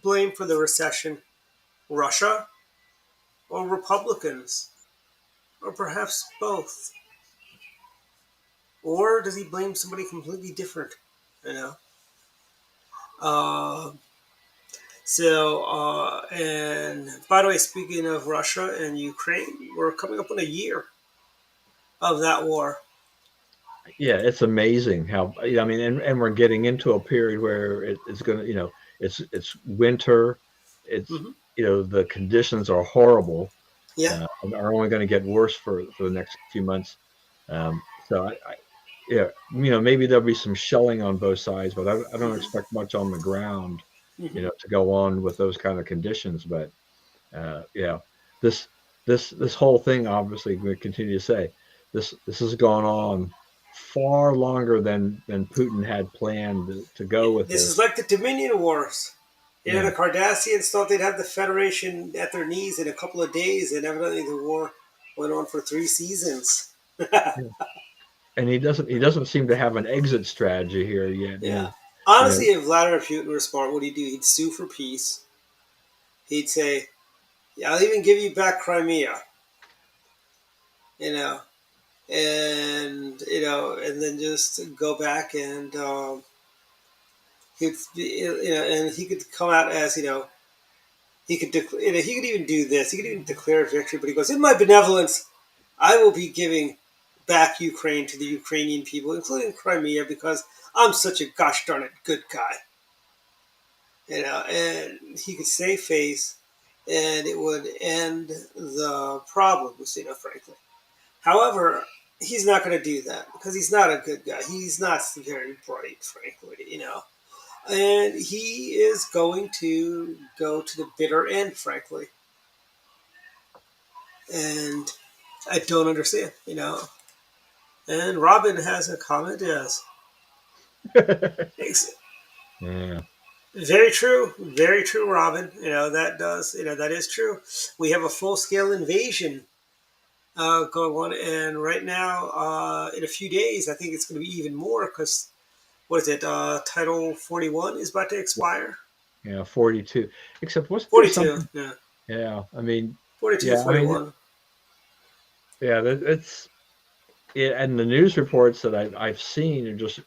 blame for the recession: Russia or Republicans, or perhaps both. Or does he blame somebody completely different? You know. Uh, and by the way, speaking of Russia and Ukraine, we're coming up on a year of that war. Yeah, it's amazing how, I mean, and we're getting into a period where it's going to, it's winter. It's, Hmm. the conditions are horrible, Yeah. and are only going to get worse for the next few months. So yeah, maybe there'll be some shelling on both sides, but I don't Hmm. expect much on the ground, Hmm. to go on with those kind of conditions. But yeah, this this whole thing, obviously, we continue to say this has gone on far longer than Putin had planned to go with This is this. like the Dominion Wars. The Yeah, Cardassians thought they'd have the Federation at their knees in a couple of days, and evidently the war went on for 3 seasons. yeah. And he doesn't seem to have an exit strategy here yet. Yeah. You know, Honestly, if Vladimir Putin were smart, what he'd do? He'd sue for peace. He'd say, "Yeah, I'll even give you back Crimea," you know, and then just go back and and he could come out as he could even do this. He could even declare victory, but he goes, "In my benevolence, I will be giving back Ukraine to the Ukrainian people, including Crimea, because I'm such a gosh darn it good guy." And he could save face, and it would end the problems, frankly. However, he's not going to do that because he's not a good guy. He's not very bright, frankly. And he is going to go to the bitter end, frankly. And I don't understand. And Robin has a comment, yes. yeah, Very true, Robin. That is true. We have a full scale invasion going on, and right now, in a few days, I think it's going to be even more because what is it? Title 41 is about to expire. 42. Except wasn't there 42, something? yeah, Yeah, I mean, 42, yeah, I mean, 41. yeah, it's and the news reports that I've seen are just,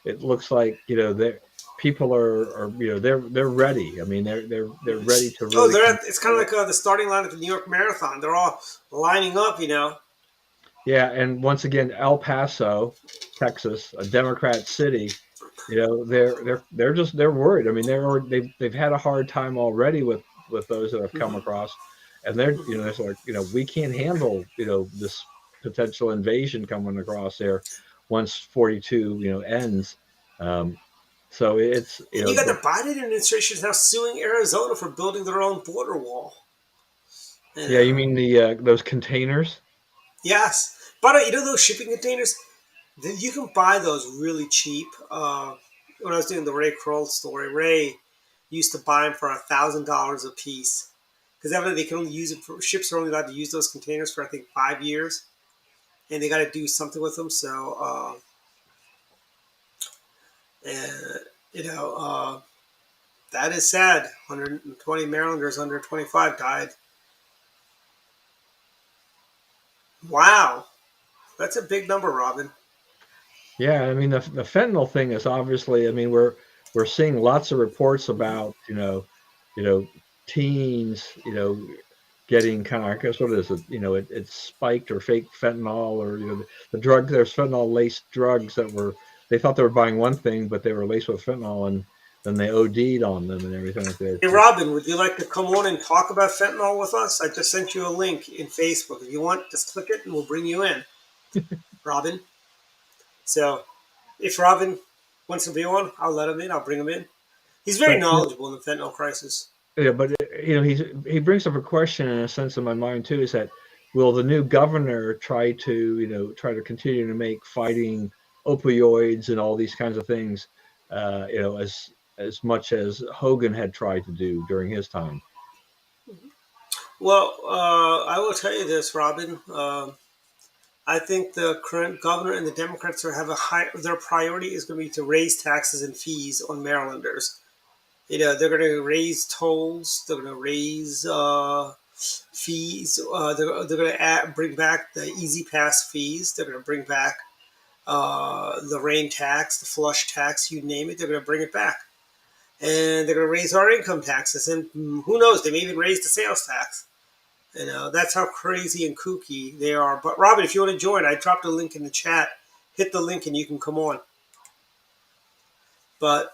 it looks like that people are they're ready. I mean, they're ready to Oh, really come it's kind of together. like the starting line at the New York Marathon. They're all lining up. Yeah, and once again, El Paso, Texas, a Democrat city, they're worried. I mean, they've had a hard time already with those that have come Hmm. across, and they're sort of, we can't handle this potential invasion coming across there once 42 ends. Um, so it's And you got the Biden administration now suing Arizona for building their own border wall. You yeah, you know, mean the those containers? yes. But those shipping containers, you can buy those really cheap. when I was doing the Ray Kroll story, Ray used to buy them for $1,000 a piece because evidently they can only use it for ships are only allowed to use those containers for I think 5 years, and they got to do something with them. So, and you know, that is sad. 120 Marylanders under 25 died. Wow, that's a big number, Robin. Yeah, I mean the fentanyl thing is obviously. I mean we're seeing lots of reports about you know teens getting kind of I guess what is it it's spiked or fake fentanyl or the drug there's fentanyl laced drugs that were they thought they were buying one thing but they were laced with fentanyl and then they OD'd on them and everything like that. Hey, Robin, would you like to come on and talk about fentanyl with us? I just sent you a link in Facebook. If you want, just click it and we'll bring you in, Robin. So if Robin wants to be on, I'll let him in. I'll bring him in. He's very But knowledgeable in the fentanyl crisis. yeah, but he brings up a question in a sense in my mind too is that will the new governor try to continue to make fighting opioids and all these kinds of things as much as Hogan had tried to do during his time. Well, I will tell you this, Robin. I think the current governor and the Democrats have their priority is going to be to raise taxes and fees on Marylanders. They're going to raise tolls. They're going to raise fees. They're going to bring back the Easy Pass fees. They're going to bring back the rain tax, the flush tax, you name it. They're going to bring it back. And they're going to raise our income taxes. And who knows, they may even raise the sales tax. That's how crazy and kooky they are. But Robin, if you want to join, I dropped a link in the chat. Hit the link and you can come on. But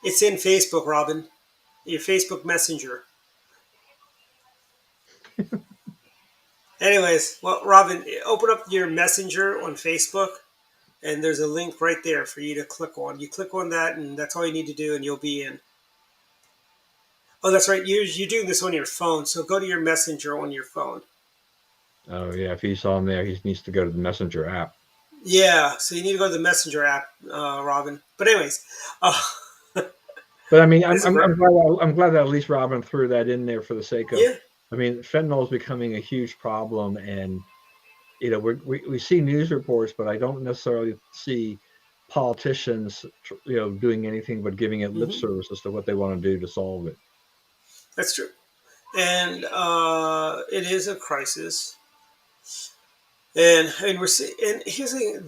it's in Facebook, Robin. Your Facebook Messenger. Anyways, well, Robin, open up your Messenger on Facebook, and there's a link right there for you to click on. You click on that, and that's all you need to do, and you'll be in. Oh, that's right. You're doing this on your phone, so go to your Messenger on your phone. Oh yeah, if he's on there, he needs to go to the Messenger app. Yeah, so you need to go to the Messenger app, Robin. But anyways, but I mean, I'm glad that at least Robin threw that in there for the sake of. Yeah. I mean, fentanyl is becoming a huge problem, and we see news reports, but I don't necessarily see politicians, doing anything but giving it lip service as to what they want to do to solve it. That's true, and it is a crisis. And we're seeing, and here's the thing,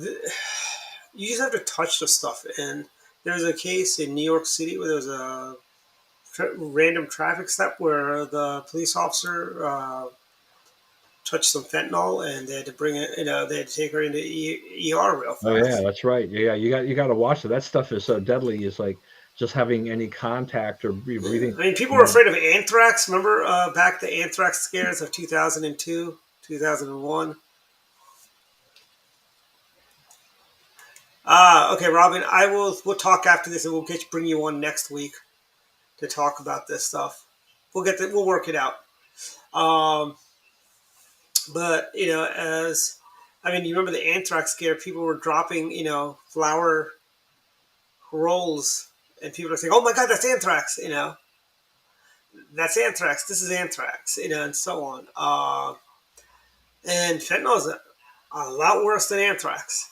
you just have to touch the stuff. And there's a case in New York City where there was a random traffic stop where the police officer touched some fentanyl, and they had to bring it. They had to take her into ER real fast. Oh yeah, that's right. Yeah, you got to watch it. That stuff is so deadly. It's like just having any contact or breathing. I mean, people were afraid of anthrax. Remember back the anthrax scares of 2002, 2001. Okay, Robin. We'll talk after this, and we'll bring you on next week to talk about this stuff. We'll work it out. But you remember the anthrax scare? People were dropping, flour rolls, and people are saying, "Oh my God, that's anthrax!" That's anthrax. This is anthrax. And so on. And fentanyl is a lot worse than anthrax.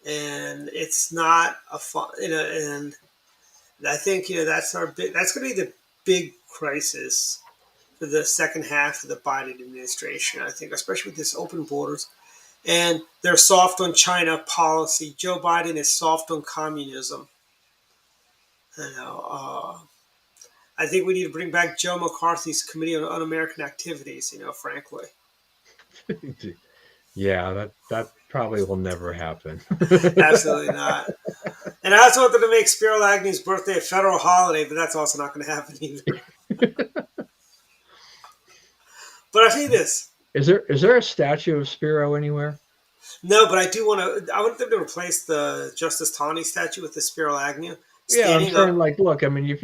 And it's not a fun, and I think, that's going to be the big crisis for the second half of the Biden administration, I think, especially with this open borders. And they're soft on China policy. Joe Biden is soft on communism. I think we need to bring back Joe McCarthy's Committee on Un-American Activities, frankly. Yeah, that probably will never happen. Absolutely not. And I also wanted to make Spiro Agnew's birthday a federal holiday, but that's also not going to happen either. But I'll tell you this. Is there a statue of Spiro anywhere? No, but I want them to replace the Justice Taney statue with the Spiro Agnew. Yeah, I'm saying, look, I mean, if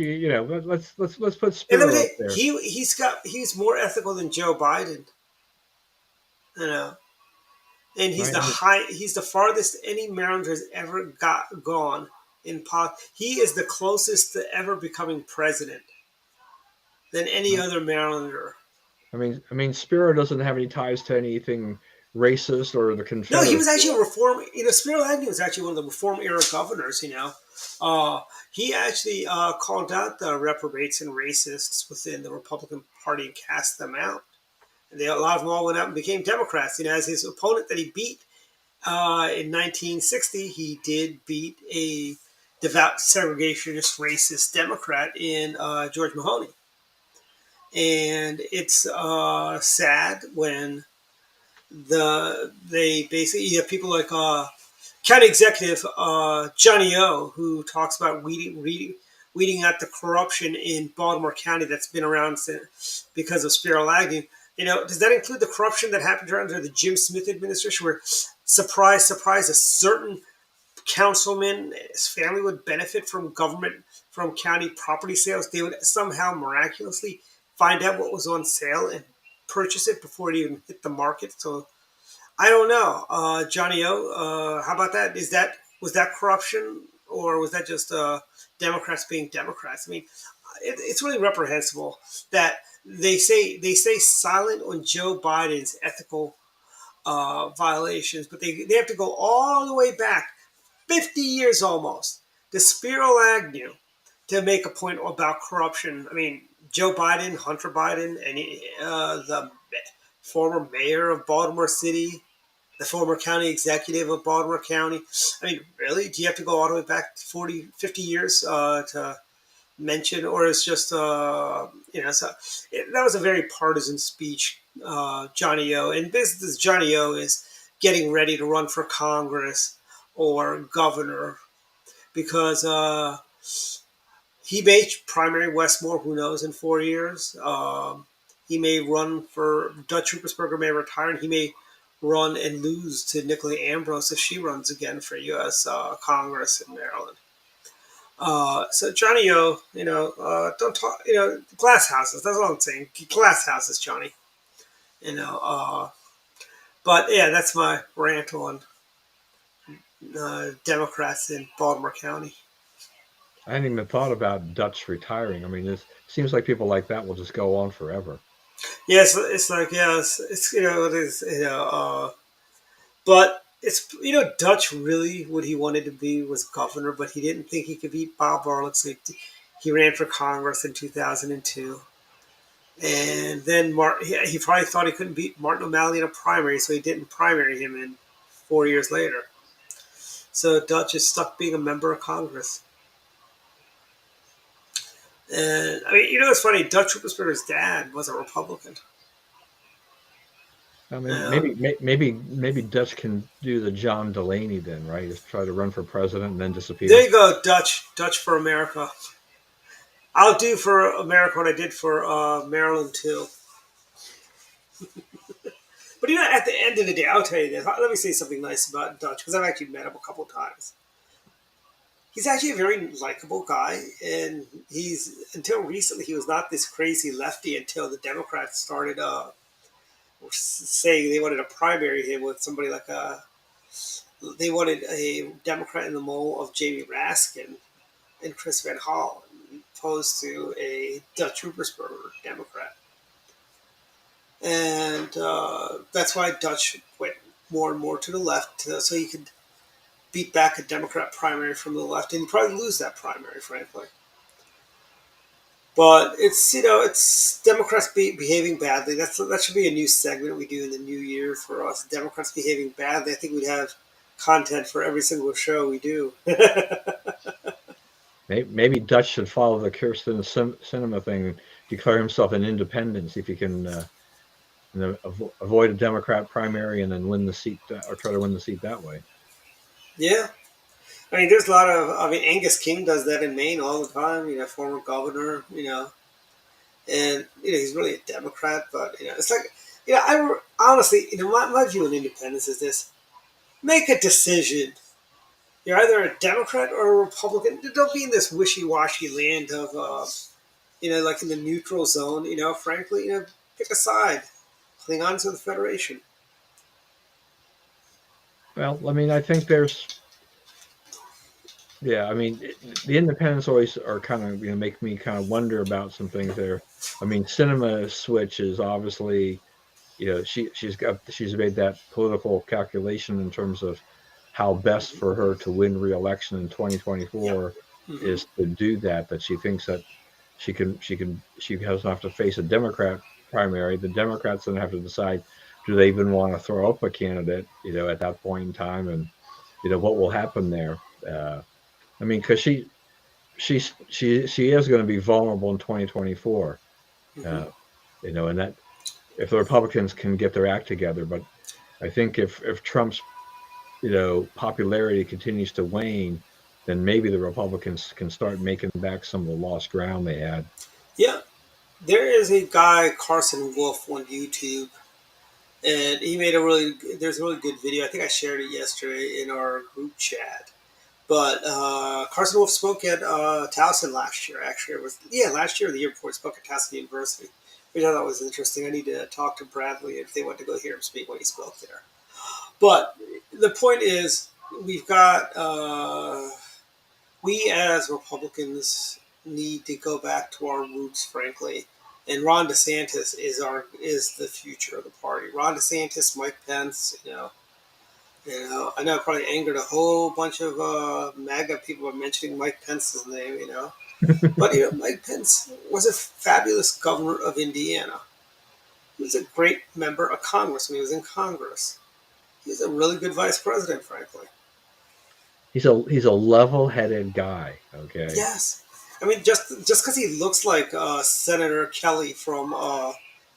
let's put Spiro up there. He's more ethical than Joe Biden. and he's right? the he's the farthest any Marylander has ever gone in He is the closest to ever becoming president than any other Marylander. Spiro doesn't have any ties to anything racist or the No, he was Confederacy. actually a reform. Spiro Agnew was actually one of the reform era governors. He actually called out the reprobates and racists within the Republican Party and cast them out. And a lot of them all went out and became Democrats. As his opponent that he beat in 1960, he did beat a devout segregationist racist Democrat in George Mahoney. And it's sad when they basically you have people like county executive Johnny O, who talks about weeding out the corruption in Baltimore County that's been around because of Spiro Agnew. Does that include the corruption that happened under the Jim Smith administration, where surprise, surprise, a certain councilman, his family would benefit from county property sales? They would somehow miraculously find out what was on sale and purchase it before it even hit the market. So I don't know, Johnny O. How about that? Was that corruption, or was that just Democrats being Democrats? It's really reprehensible that they say silent on Joe Biden's ethical violations, but they have to go all the way back 50 years almost to Spiro Agnew to make a point about corruption. Joe Biden, Hunter Biden, and the former mayor of Baltimore City, the former county executive of Baltimore County. Really? Do you have to go all the way back 40, 50 years to mention, or it's just, that was a very partisan speech, Johnny O. And basically, Johnny O is getting ready to run for Congress or governor because he may primary Westmore, who knows, in 4 years. He may run for Dutch Ruppersberger, may retire, and he may run and lose to Nicola Ambrose if she runs again for U.S. Congress in Maryland. So Johnny O, don't talk, glass houses. That's all I'm saying. Glass houses, Johnny. But yeah, that's my rant on Democrats in Baltimore County. I hadn't even thought about Dutch retiring. It seems like people like that will just go on forever. Yeah, it's like it's it is but it's Dutch really what he wanted to be was governor, but he didn't think he could beat Bob Barlett, so he ran for Congress in 2002. And then he probably thought he couldn't beat Martin O'Malley in a primary, so he didn't primary him in 4 years later. So Dutch is stuck being a member of Congress. And it's funny. Dutch Ruppersberger's dad was a Republican. Maybe Dutch can do the John Delaney then, right? Just try to run for president and then disappear. There you go, Dutch for America. I'll do for America what I did for Maryland too. But at the end of the day, I'll tell you this. Let me say something nice about Dutch, because I've actually met him a couple of times. He's actually a very likable guy, and until recently he was not this crazy lefty until the Democrats started saying they wanted to primary him with somebody like they wanted a Democrat in the mold of Jamie Raskin and Chris Van Hall, opposed to a Dutch Ruppersberger Democrat. And that's why Dutch went more and more to the left, so he could beat back a Democrat primary from the left, and he'd probably lose that primary, frankly. But it's Democrats behaving badly. That should be a new segment we do in the new year for us. Democrats behaving badly. I think we'd have content for every single show we do. Maybe Dutch should follow the Kirsten Sinema thing and declare himself an independent, see if he can avoid a Democrat primary and then win the seat, or try to win the seat that way. Yeah. There's a lot of, Angus King does that in Maine all the time, former governor, and, he's really a Democrat, but, it's like, I honestly, my view on independence is this: make a decision. You're either a Democrat or a Republican. Don't be in this wishy-washy land of, like in the neutral zone, frankly, pick a side. Cling on to the Federation. Well, I mean, I think yeah, I mean, the independents always are kind of, make me kind of wonder about some things there. I mean, Cinema Switch is obviously, she's made that political calculation in terms of how best for her to win re-election in Yep. 2024 Hmm. is to do that. That she thinks that she doesn't have to face a Democrat primary. The Democrats then have to decide, do they even want to throw up a candidate, at that point in time, and what will happen there. I mean, because she is going to be vulnerable in 2024. Hmm. Uh, and that if the Republicans can get their act together, but I think if Trump's popularity continues to wane, then maybe the Republicans can start making back some of the lost ground they had. Yeah, there is a guy Carson Wolf on YouTube, and he made a really there's a really good video. I think I shared it yesterday in our group chat. But Carson Wolf spoke at Towson last year. Actually, it was last year or the year before. He spoke at Towson University, which I thought was interesting. I need to talk to Bradley if they want to go hear him speak when he spoke there. But the point is, we've got we as Republicans need to go back to our roots, frankly. And Ron DeSantis is the future of the party. Ron DeSantis, Mike Pence, I know it probably angered a whole bunch of MAGA people by mentioning Mike Pence's name. But Mike Pence was a fabulous governor of Indiana. He was a great member of Congress when he was in Congress. He was a really good vice president, frankly. He's a level-headed guy. Okay. Yes, I mean just because he looks like Senator Kelly from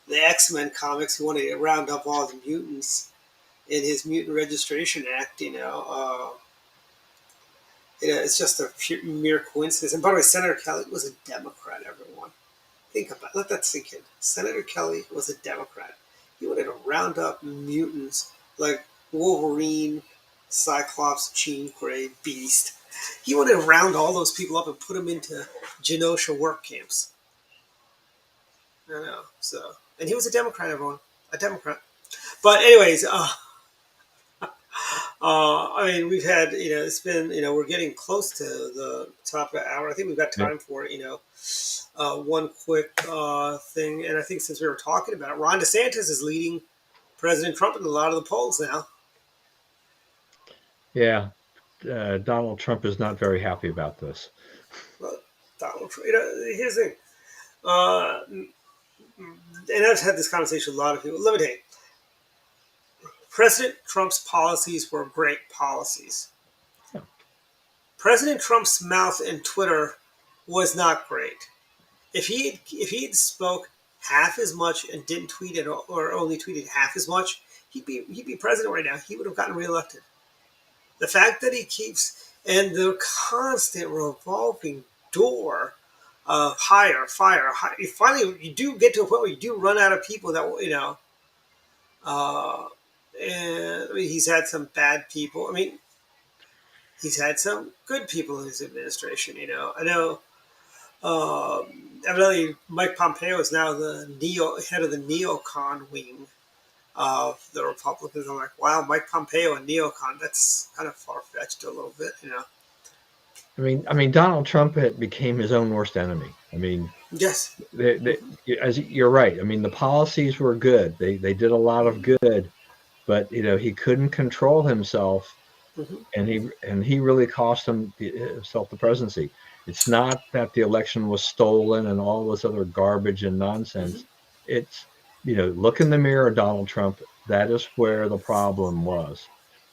the X-Men comics, who wanted to round up all the mutants in his Mutant Registration Act, it's just a mere coincidence. And by the way, Senator Kelly was a Democrat, everyone. Think about it. Let that sink in. Senator Kelly was a Democrat. He wanted to round up mutants like Wolverine, Cyclops, Jean Grey, Beast. He wanted to round all those people up and put them into Genosha work camps. I know. So, and he was a Democrat, everyone. A Democrat. But anyways, I mean, we've had, it's been, we're getting close to the top of the hour. I think we've got Yeah. time for, one quick thing. And I think since we were talking about it, Ron DeSantis is leading President Trump in a lot of the polls now. Yeah. Donald Trump is not very happy about this. Well, Donald Trump, here's the thing. And I've had this conversation with a lot of people. Let me tell you, President Trump's policies were great policies. Yeah. President Trump's mouth and Twitter was not great. If he had spoke half as much and didn't tweet it, or only tweeted half as much, he'd be president right now. He would have gotten reelected. The fact that he keeps and the constant revolving door of hire, fire, hire, finally you do get to a point where you do run out of people that Uh, and I mean, he's had some bad people. I mean, he's had some good people in his administration. I know. Evidently, Mike Pompeo is now the head of the neocon wing of the Republicans. I'm like, wow, Mike Pompeo and neocon—that's kind of far fetched a little bit. I mean, Donald Trump became his own worst enemy. I mean, Yes. as you're right. I mean, the policies were good. They did a lot of good, but he couldn't control himself, Hmm. and he really cost himself the presidency. It's not that the election was stolen and all this other garbage and Hmm. nonsense. It's look in the mirror, Donald Trump. That is where the problem was,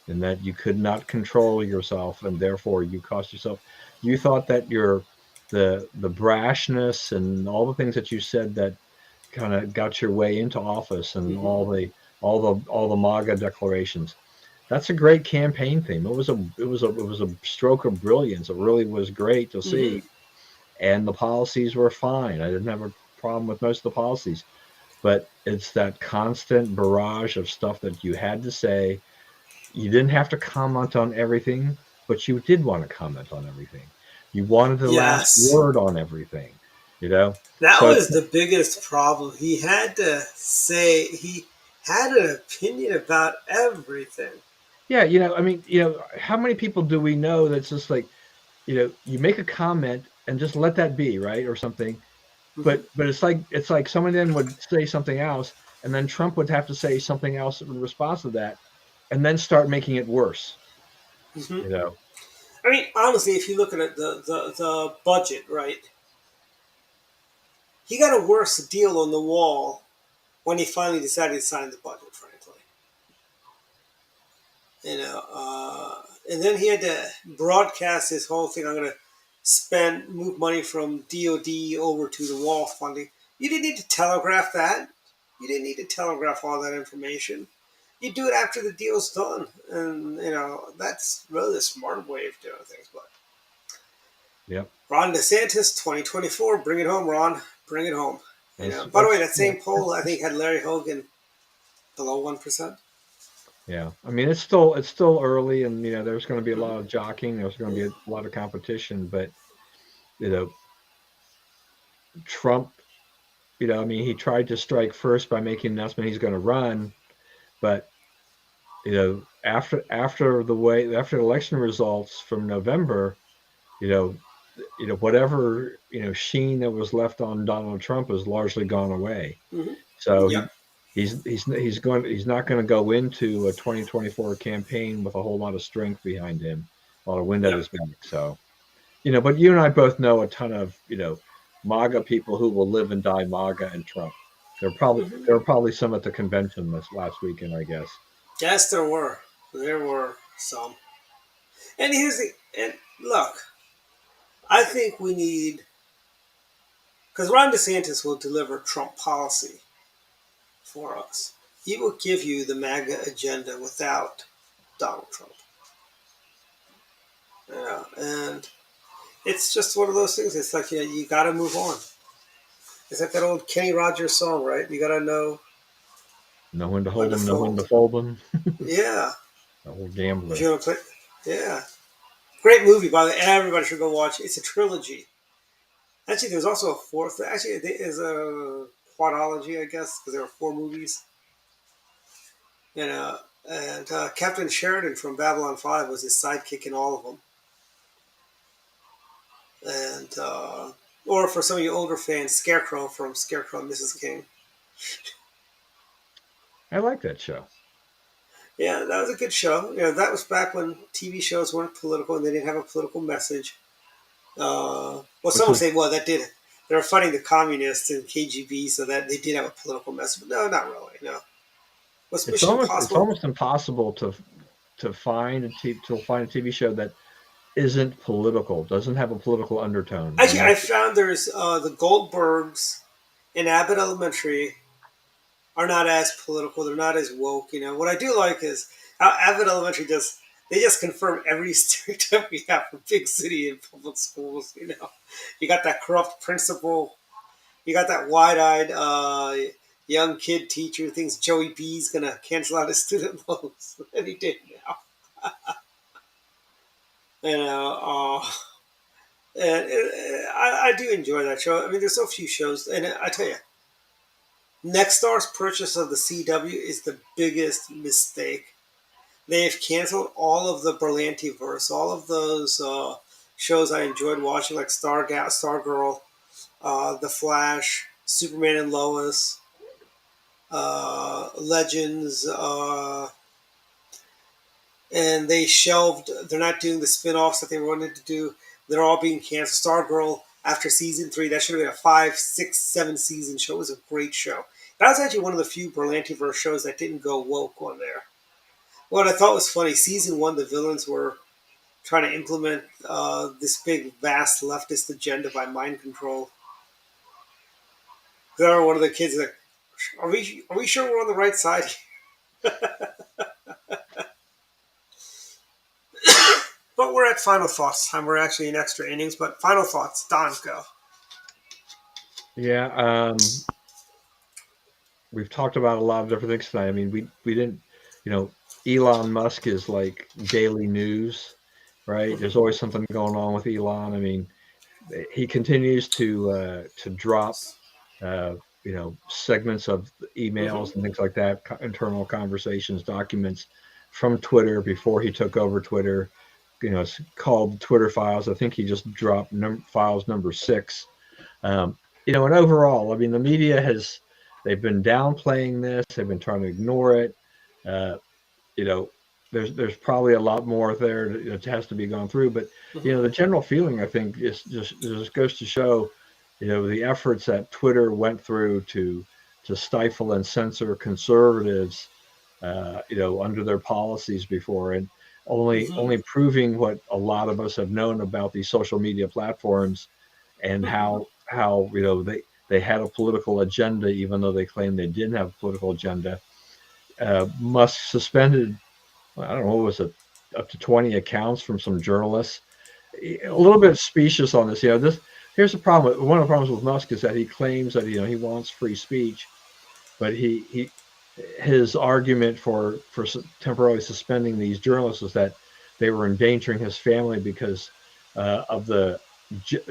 in that you could not control yourself, and therefore you cost yourself. You thought that the brashness and all the things that you said that kind of got your way into office, and Hmm. all the MAGA declarations. That's a great campaign theme. It was a stroke of brilliance. It really was great to Hmm. see, and the policies were fine. I didn't have a problem with most of the policies, but it's that constant barrage of stuff that you had to say. You didn't have to comment on everything, but you did want to comment on everything. You wanted the last Yes. word on everything, you know? That So, was the biggest problem. He had an opinion about everything. Yeah, I mean, how many people do we know that's just like, you make a comment and just let that be, right, or something. Hmm. But it's like someone then would say something else, and then Trump would have to say something else in response to that, and then start making it worse. Hmm. You know, I mean, honestly, if you look at it, the budget, right? He got a worse deal on the wall when he finally decided to sign the budget. Frankly, and then he had to broadcast his whole thing. I'm going to move money from DoD over to the wall funding. You didn't need to telegraph that. You didn't need to telegraph all that information. You do it after the deal's done, and that's really the smart way of doing things. But yep. Ron DeSantis, 2024, bring it home, Ron, bring it home. By the way, That's that same poll I think had Larry Hogan below 1%. yeah. I mean, it's still early, and there's going to be a Mm-hmm. lot of jockeying. There's going to be a lot of competition, but you know, Trump. I mean, he tried to strike first by making an announcement he's going to run, but after the election results from November, you know, whatever sheen that was left on Donald Trump has largely gone away. Mm-hmm. So Yep. he's not going to go into a 2024 campaign with a whole lot of strength behind him, a lot of wind at Yep. his back. So but you and I both know a ton of MAGA people who will live and die MAGA and Trump. Mm-hmm. There were probably some at the convention this last weekend, I guess. Yes, there were. There were some. And look, I think we need, because Ron DeSantis will deliver Trump policy for us. He will give you the MAGA agenda without Donald Trump. And it's just one of those things. It's like you got to move on. It's like that old Kenny Rogers song, right? You got to know Know when to when hold to them, know when to fold. fold them. Yeah. The whole If gambler. you want to play, yeah. Great movie, by the way. Everybody should go watch it. It's a trilogy. Actually, there's also a fourth. Actually, there is a quadology, I guess, because there are four movies. And Captain Sheridan from Babylon 5 was his sidekick in all of them. Or for some of you older fans, Scarecrow from Scarecrow and Mrs. King. I like that show. Yeah, that was a good show. That was back when TV shows weren't political and they didn't have a political message. Well, Which some would was say, well, that did. They were fighting the communists and KGB, so that they did have a political message. But no, not really. No. Was it's Mission Impossible? almost impossible to find a TV show that isn't political, doesn't have a political undertone, and Actually, I that's found there's the Goldbergs in Abbott Elementary are not as political. They're not as woke. What I do like is how Abbott Elementary they just confirm every stereotype we have for big city and public schools. You got that corrupt principal. You got that wide-eyed young kid teacher who thinks Joey B's gonna cancel out his student loans, and he did now. You know, and I do enjoy that show. I mean, there's so few shows, and I tell you, Nextstar's purchase of the CW is the biggest mistake. They've canceled all of the Berlanti verse, all of those shows I enjoyed watching, like Stargirl, The Flash, Superman and Lois, Legends, and they shelved. They're not doing the spin-offs that they wanted to do. They're all being canceled. Stargirl, after season 3, that should have been a 5, 6, 7 season show. It was a great show. That was actually one of the few Berlantiverse shows that didn't go woke on there. What I thought was funny, season 1, the villains were trying to implement this big, vast leftist agenda by mind control. There, one of the kids like, "Are we sure we're on the right side?" But we're at final thoughts time. We're actually in extra innings, but final thoughts. Don, go. yeah. We've talked about a lot of different things tonight. I mean, we didn't, you know, Elon Musk is like daily news, right? There's always something going on with Elon. I mean, he continues to drop, uh, segments of emails Mm-hmm. and things like that, internal conversations, documents from Twitter before he took over Twitter. It's called the Twitter Files. I think he just dropped files number 6. And overall, I mean, the media they've been downplaying this. They've been trying to ignore it. Uh, you know, there's probably a lot more there that has to be gone through. But the general feeling, I think, is just goes to show, the efforts that Twitter went through to stifle and censor conservatives, under their policies before, and only proving what a lot of us have known about these social media platforms, and how they had a political agenda, even though they claimed they didn't have a political agenda. Musk suspended, I don't know, what was it, up to 20 accounts from some journalists. A little bit specious on this. Here's the problem. One of the problems with Musk is that he claims that he wants free speech, but his argument for temporarily suspending these journalists is that they were endangering his family because of the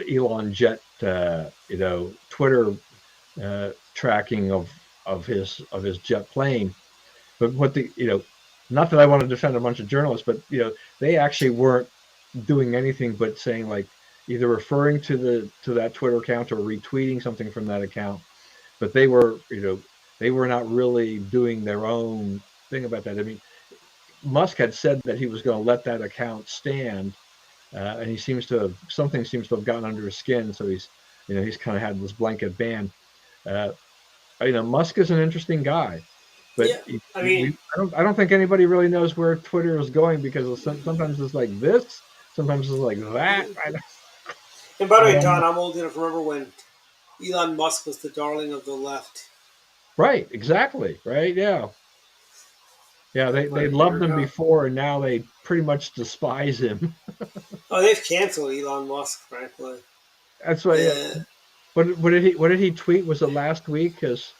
Elon Jet, Twitter tracking of his jet plane. But not that I want to defend a bunch of journalists, but they actually weren't doing anything but saying, like, either referring to that Twitter account or retweeting something from that account. But they were not really doing their own thing about that. I mean, Musk had said that he was going to let that account stand, and something seems to have gotten under his skin. So he's kind of had this blanket ban. Musk is an interesting guy, but Yeah, I mean, I don't think anybody really knows where Twitter is going, because sometimes it's like this, sometimes it's like that. and by the I way, don't Don, know. I'm old enough to remember when Elon Musk was the darling of the left. Right, exactly, right, yeah. Yeah, About they a year loved him ago. before, and now they pretty much despise him. Oh, they've canceled Elon Musk, frankly. That's why. Yeah. Yeah, What did he tweet? Was it last week? His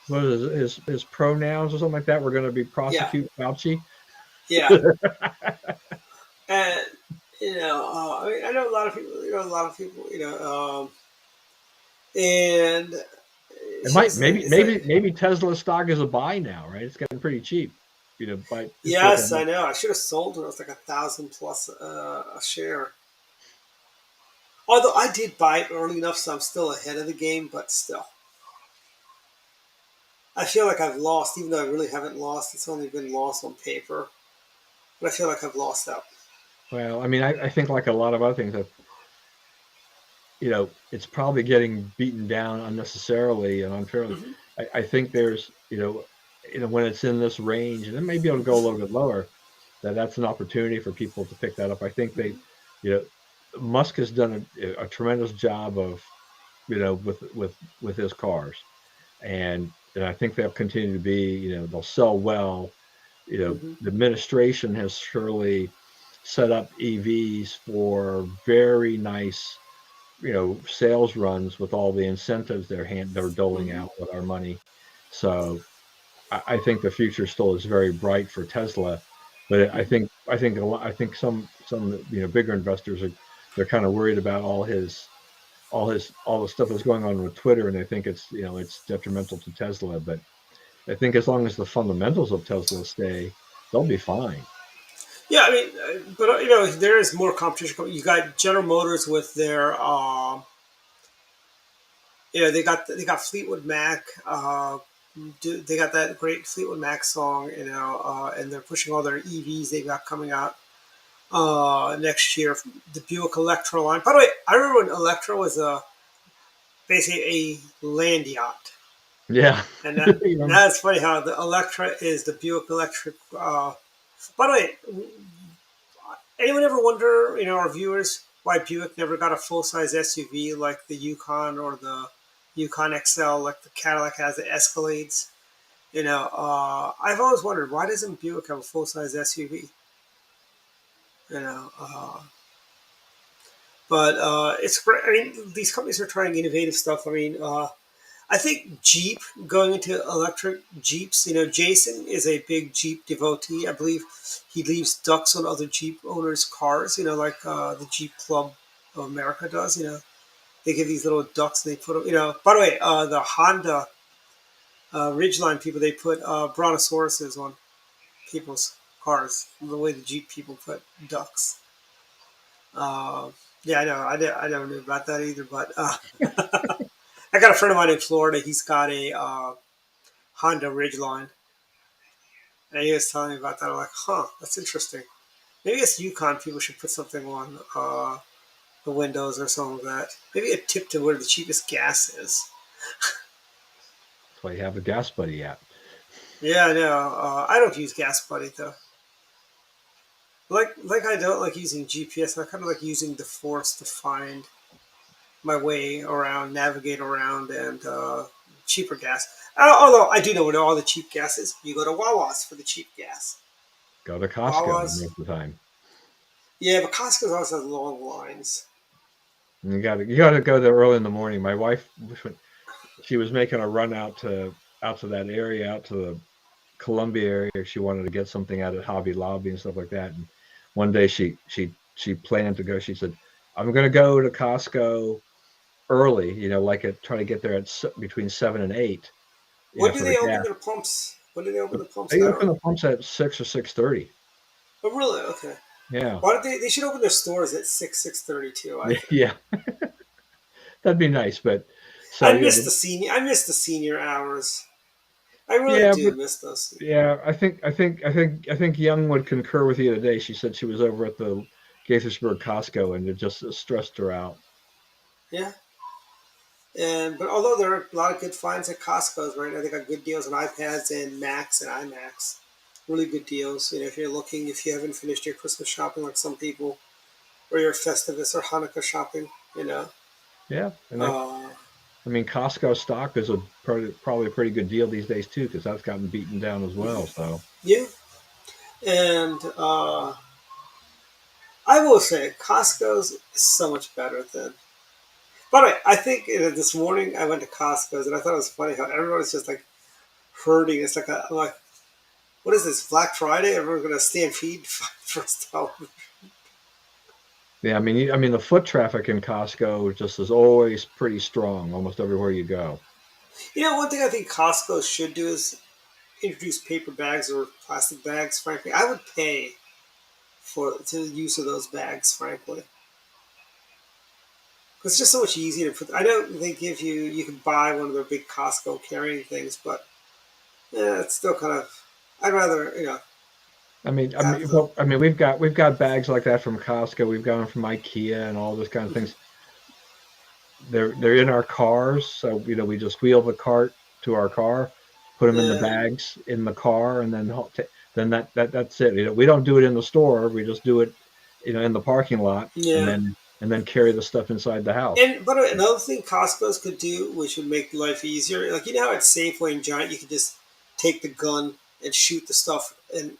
what was his pronouns or something like that were going to be yeah, prosecute Fauci. yeah. And I mean, I know a lot of people. And It it's might just maybe it's maybe like, maybe Tesla stock is a buy now, right? It's getting pretty cheap. By just yes, looking I at. know. I should have sold when it was like 1,000 plus a share. Although I did buy it early enough, so I'm still ahead of the game. But still, I feel like I've lost, even though I really haven't lost. It's only been lost on paper, but I feel like I've lost out. Well, I mean, I think, like a lot of other things, that it's probably getting beaten down unnecessarily and unfairly. Hmm. I think there's when it's in this range, and it may be able to go a little bit lower, that's an opportunity for people to pick that up. I think you know, Musk has done a tremendous job of, with his cars, and I think they'll continue to be, they'll sell well. Hmm. The administration has surely set up EVs for very nice, sales runs with all the incentives they're doling Hmm. out with our money. So I think the future still is very bright for Tesla, but I Hmm. think I think some bigger investors they're kind of worried about all the stuff that's going on with Twitter, and they think it's detrimental to Tesla. But I think as long as the fundamentals of Tesla stay, they'll be fine. Yeah, I mean, but there is more competition. You got General Motors with their, they got Fleetwood Mac. They got that great Fleetwood Mac song, and they're pushing all their EVs they've got coming out next year. The Buick Electra line. By the way, I remember when Electra was basically a land yacht, Yeah. and now it's funny how the Electra is the Buick Electric. By the way, anyone ever wonder, our viewers, why Buick never got a full size SUV like the Yukon or the Yukon XL, like the Cadillac has the Escalades? I've always wondered, why doesn't Buick have a full size SUV? You know, uh, but it's great. I mean, these companies are trying innovative stuff. I mean, I think Jeep going into electric Jeeps. Jason is a big Jeep devotee. I believe he leaves ducks on other Jeep owners' cars. Like the Jeep Club of America does. They give these little ducks and they put them. By the way, the Honda Ridgeline people, they put brontosauruses on people's cars, the way the Jeep people put ducks. Yeah, I know. I never knew about that either. But I got a friend of mine in Florida. He's got a Honda Ridgeline, and he was telling me about that. I'm like, huh, that's interesting. Maybe it's Yukon. People should put something on the windows or something like that. Maybe a tip to where the cheapest gas is. That's why you have a Gas Buddy app. Yeah, I know. I don't use Gas Buddy though. Like I don't like using GPS. I kind of like using the Force to find my way around, navigate around, and cheaper gas. Although I do know where all the cheap gas is. You go to Wawa's for the cheap gas. Go to Costco Wawa's. most of the time. Yeah, but Costco's always has long lines. And you gotta go there early in the morning. My wife, she was making a run out to that area, out to the Columbia area. She wanted to get something out at Hobby Lobby and stuff like that. And one day she planned to go. She said, "I'm going to go to Costco early. Try to get there at between 7 and 8. When do For they the open gas. their pumps? When do they open the pumps? They That open early? the pumps at 6 or 6:30. Oh, really? Okay. Yeah, Why don't they should open their stores at 6:32. I think. yeah, that'd be nice. But so I miss the senior. I miss the senior hours. I really yeah, do but miss those. yeah, I think Young would concur with you today. She said she was over at the Gaithersburg Costco and it just stressed her out. Yeah. But although there are a lot of good finds at Costco's right now, they got good deals on iPads and Macs and iMacs. Really good deals. If you're looking, if you haven't finished your Christmas shopping like some people, or your Festivus or Hanukkah shopping, Yeah, and Uh, I mean Costco stock is probably a pretty good deal these days too because that's gotten beaten down as well. So yeah. And I will say Costco's is so much better than. By the way, I think this morning I went to Costco's and I thought it was funny how everyone's just like hurting. It's like I'm like, what is this Black Friday? Everyone's gonna stampede for stuff. yeah, I mean the foot traffic in Costco just is always pretty strong almost everywhere you go. One thing I think Costco should do is introduce paper bags or plastic bags. Frankly, I would pay for the use of those bags. Frankly, it's just so much easier to put. I don't think if you can buy one of their big Costco carrying things, but yeah, it's still kind of. I'd rather I mean, I have mean, the. well, I mean, we've got bags like that from Costco. We've got them from IKEA and all those kind of things. They're in our cars, so we just wheel the cart to our car, put them in the Yeah, bags in the car, and then that's it. We don't do it in the store. We just do it, in the parking lot, and yeah. then carry the stuff inside the house. And but another thing Costco's could do, which would make life easier, like how at Safeway and Giant you could just take the gun and shoot the stuff, and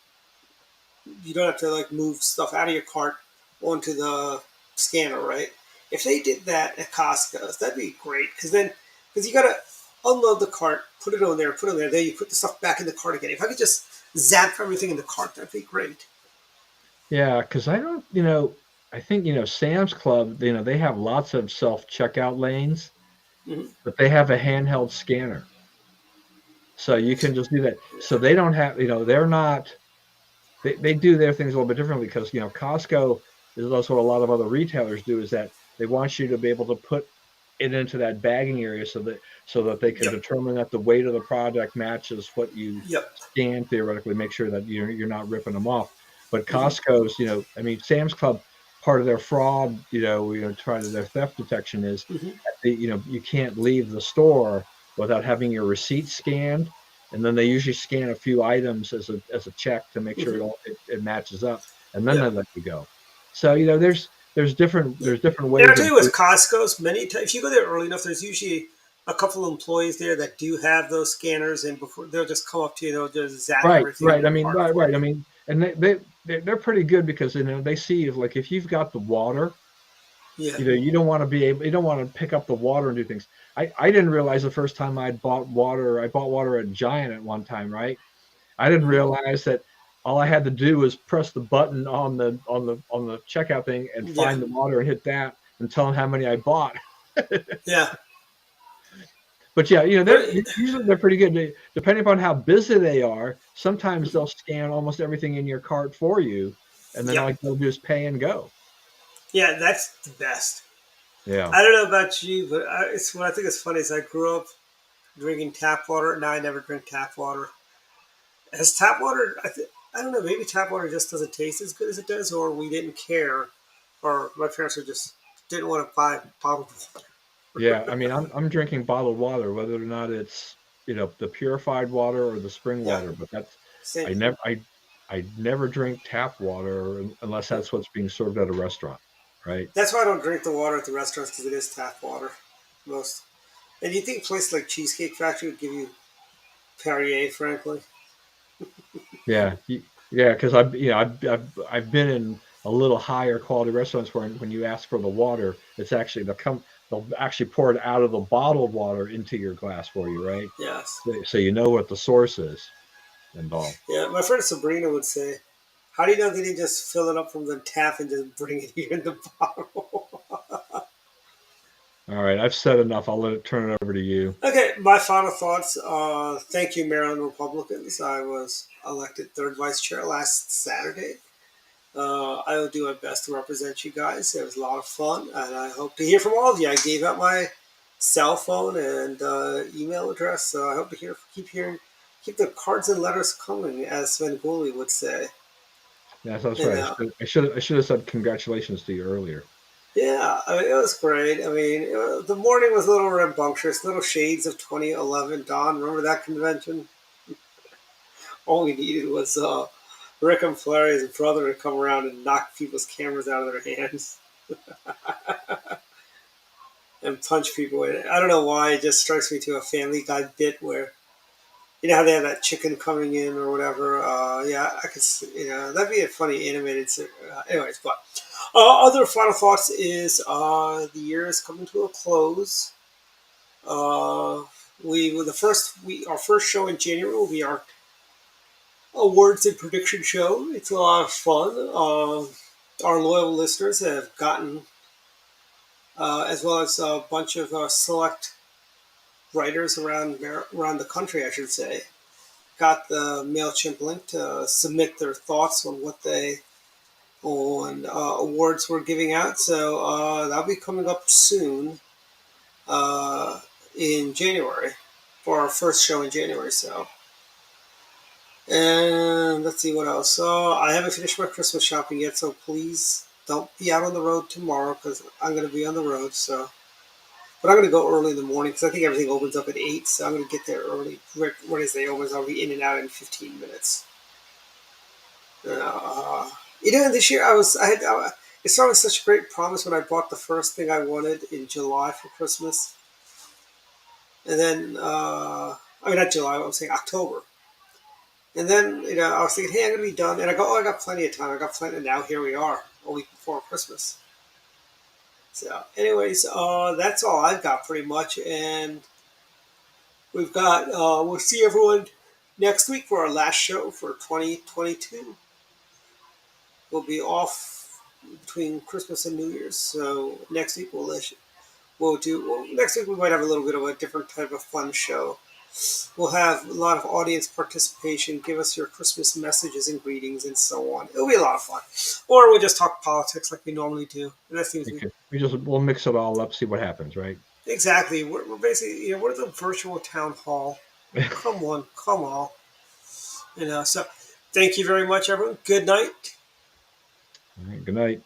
you don't have to like move stuff out of your cart onto the scanner, right? If they did that at Costco's, that'd be great. Because you gotta unload the cart, put it on there, then you put the stuff back in the cart again. If I could just zap everything in the cart, that'd be great. Yeah, because I don't, I think Sam's Club, they have lots of self checkout lanes, Hmm. but they have a handheld scanner, so you can just do that. So they don't have, they're not. They do their things a little bit differently because Costco is that's what a lot of other retailers do is that they want you to be able to put it into that bagging area so that they can Yep, determine that the weight of the product matches what you yep. scan theoretically, make sure that you're not ripping them off. But Hmm. Costco's, I mean Sam's Club, part of their fraud, try to their theft detection is Hmm. you can't leave the store without having your receipt scanned, and then they usually scan a few items as a check to make sure Hmm. it matches up, and then they Yep. let you go. So there's different Yeah. there's different And I ways tell of you, with Costco's, many times if you go there early enough, there's usually a couple of employees there that do have those scanners, and before they'll just come up to you, they'll just zap right, everything in right. your I mean, cart right, for right. I you. mean, and they're pretty good because they see if you've got the water. Yeah. You don't want to pick up the water and do things. I didn't realize the first time I bought water at Giant at one time, right? I didn't Hmm. realize that all I had to do was press the button on the checkout thing and Yeah. find the water and hit that and tell them how many I bought. Yeah. But yeah, But usually they're pretty good. Depending upon how busy they are, sometimes mhm. they'll scan almost everything in your cart for you, and then all Yep. you gotta do is pay and go. Yeah, that's the best. Yeah. I don't know about you, but it's what I think is funny is I grew up drinking tap water. Now I never drink tap water. Has tap water? I don't know. Maybe tap water just doesn't taste as good as it does, or we didn't care, or my parents were just didn't want to buy bottled water. Yeah, I mean, I'm drinking bottled water, whether or not it's the purified water or the spring Yeah, water. But that's same. I never drink tap water unless Yeah. that's what's being served at a restaurant, right? That's why I don't drink the water at the restaurants because it is tap water. Most. And you think places like Cheesecake Factory would give you Perrier, frankly? Yeah, yeah, because I've been in a little higher quality restaurants where when you ask for the water, it's actually they'll actually pour it out of the bottled water into your glass for you, right? Yes. So you know what the source is and all. Yeah, my friend Sabrina would say, "How do you know they didn't just fill it up from the tap and just bring it here in the bottle?" All right, I've said enough. I'll turn it over to you. Okay, my final thoughts. Thank you, Maryland Republicans. I was elected third vice chair last Saturday. I will do my best to represent you guys. It was a lot of fun, and I hope to hear from all of you. I gave out my cell phone and email address, so I hope to keep the cards and letters coming, as Sven Gulli would say. Yeah, that's You right. know, I should have said congratulations to you earlier. yeah, I mean, it was great. I mean, the morning was a little rambunctious, little shades of 2011. Don, remember that convention? All we needed was Rick and Flary's brother to come around and knock people's cameras out of their hands and punch people in it. I don't know why it just strikes me to a Family Guy bit where you know how they have that chicken coming in or whatever. Yeah, I could that'd be a funny animated. Anyways, but other final thoughts is the year is coming to a close. Uh, we were the first we our first show in January will be our awards and prediction show. It's a lot of fun. Our loyal listeners have gotten, as well as a bunch of select writers around the country, I should say, got the Mailchimp link to submit their thoughts on what they on awards we're giving out. So that'll be coming up soon uh, in January for our first show in January. So. And let's see what else. I haven't finished my Christmas shopping yet, so please don't be out on the road tomorrow because I'm going to be on the road. So, but I'm going to go early in the morning because I think everything opens up at 8. So I'm going to get there early. What is they opens? I'll be in and out in 15 minutes. Uh, this year it started with such a great promise when I bought the first thing I wanted in July for Christmas, and then I mean not July, I'm saying October. And then, I was thinking, hey, I'm going to be done. And I go, oh, I got plenty of time. I got plenty. And now here we are, a week before Christmas. So, anyways, that's all I've got pretty much. And we'll see everyone next week for our last show for 2022. We'll be off between Christmas and New Year's. So, next week next week we might have a little bit of a different type of fun show. We'll have a lot of audience participation. Give us your Christmas messages and greetings and so on. It'll be a lot of fun. Or we'll just talk politics like we normally do. And that seems to be We'll mix it all up, see what happens, right? exactly. We're basically we're the virtual town hall. Come on, come on. So thank you very much, everyone. Good night. All right, good night.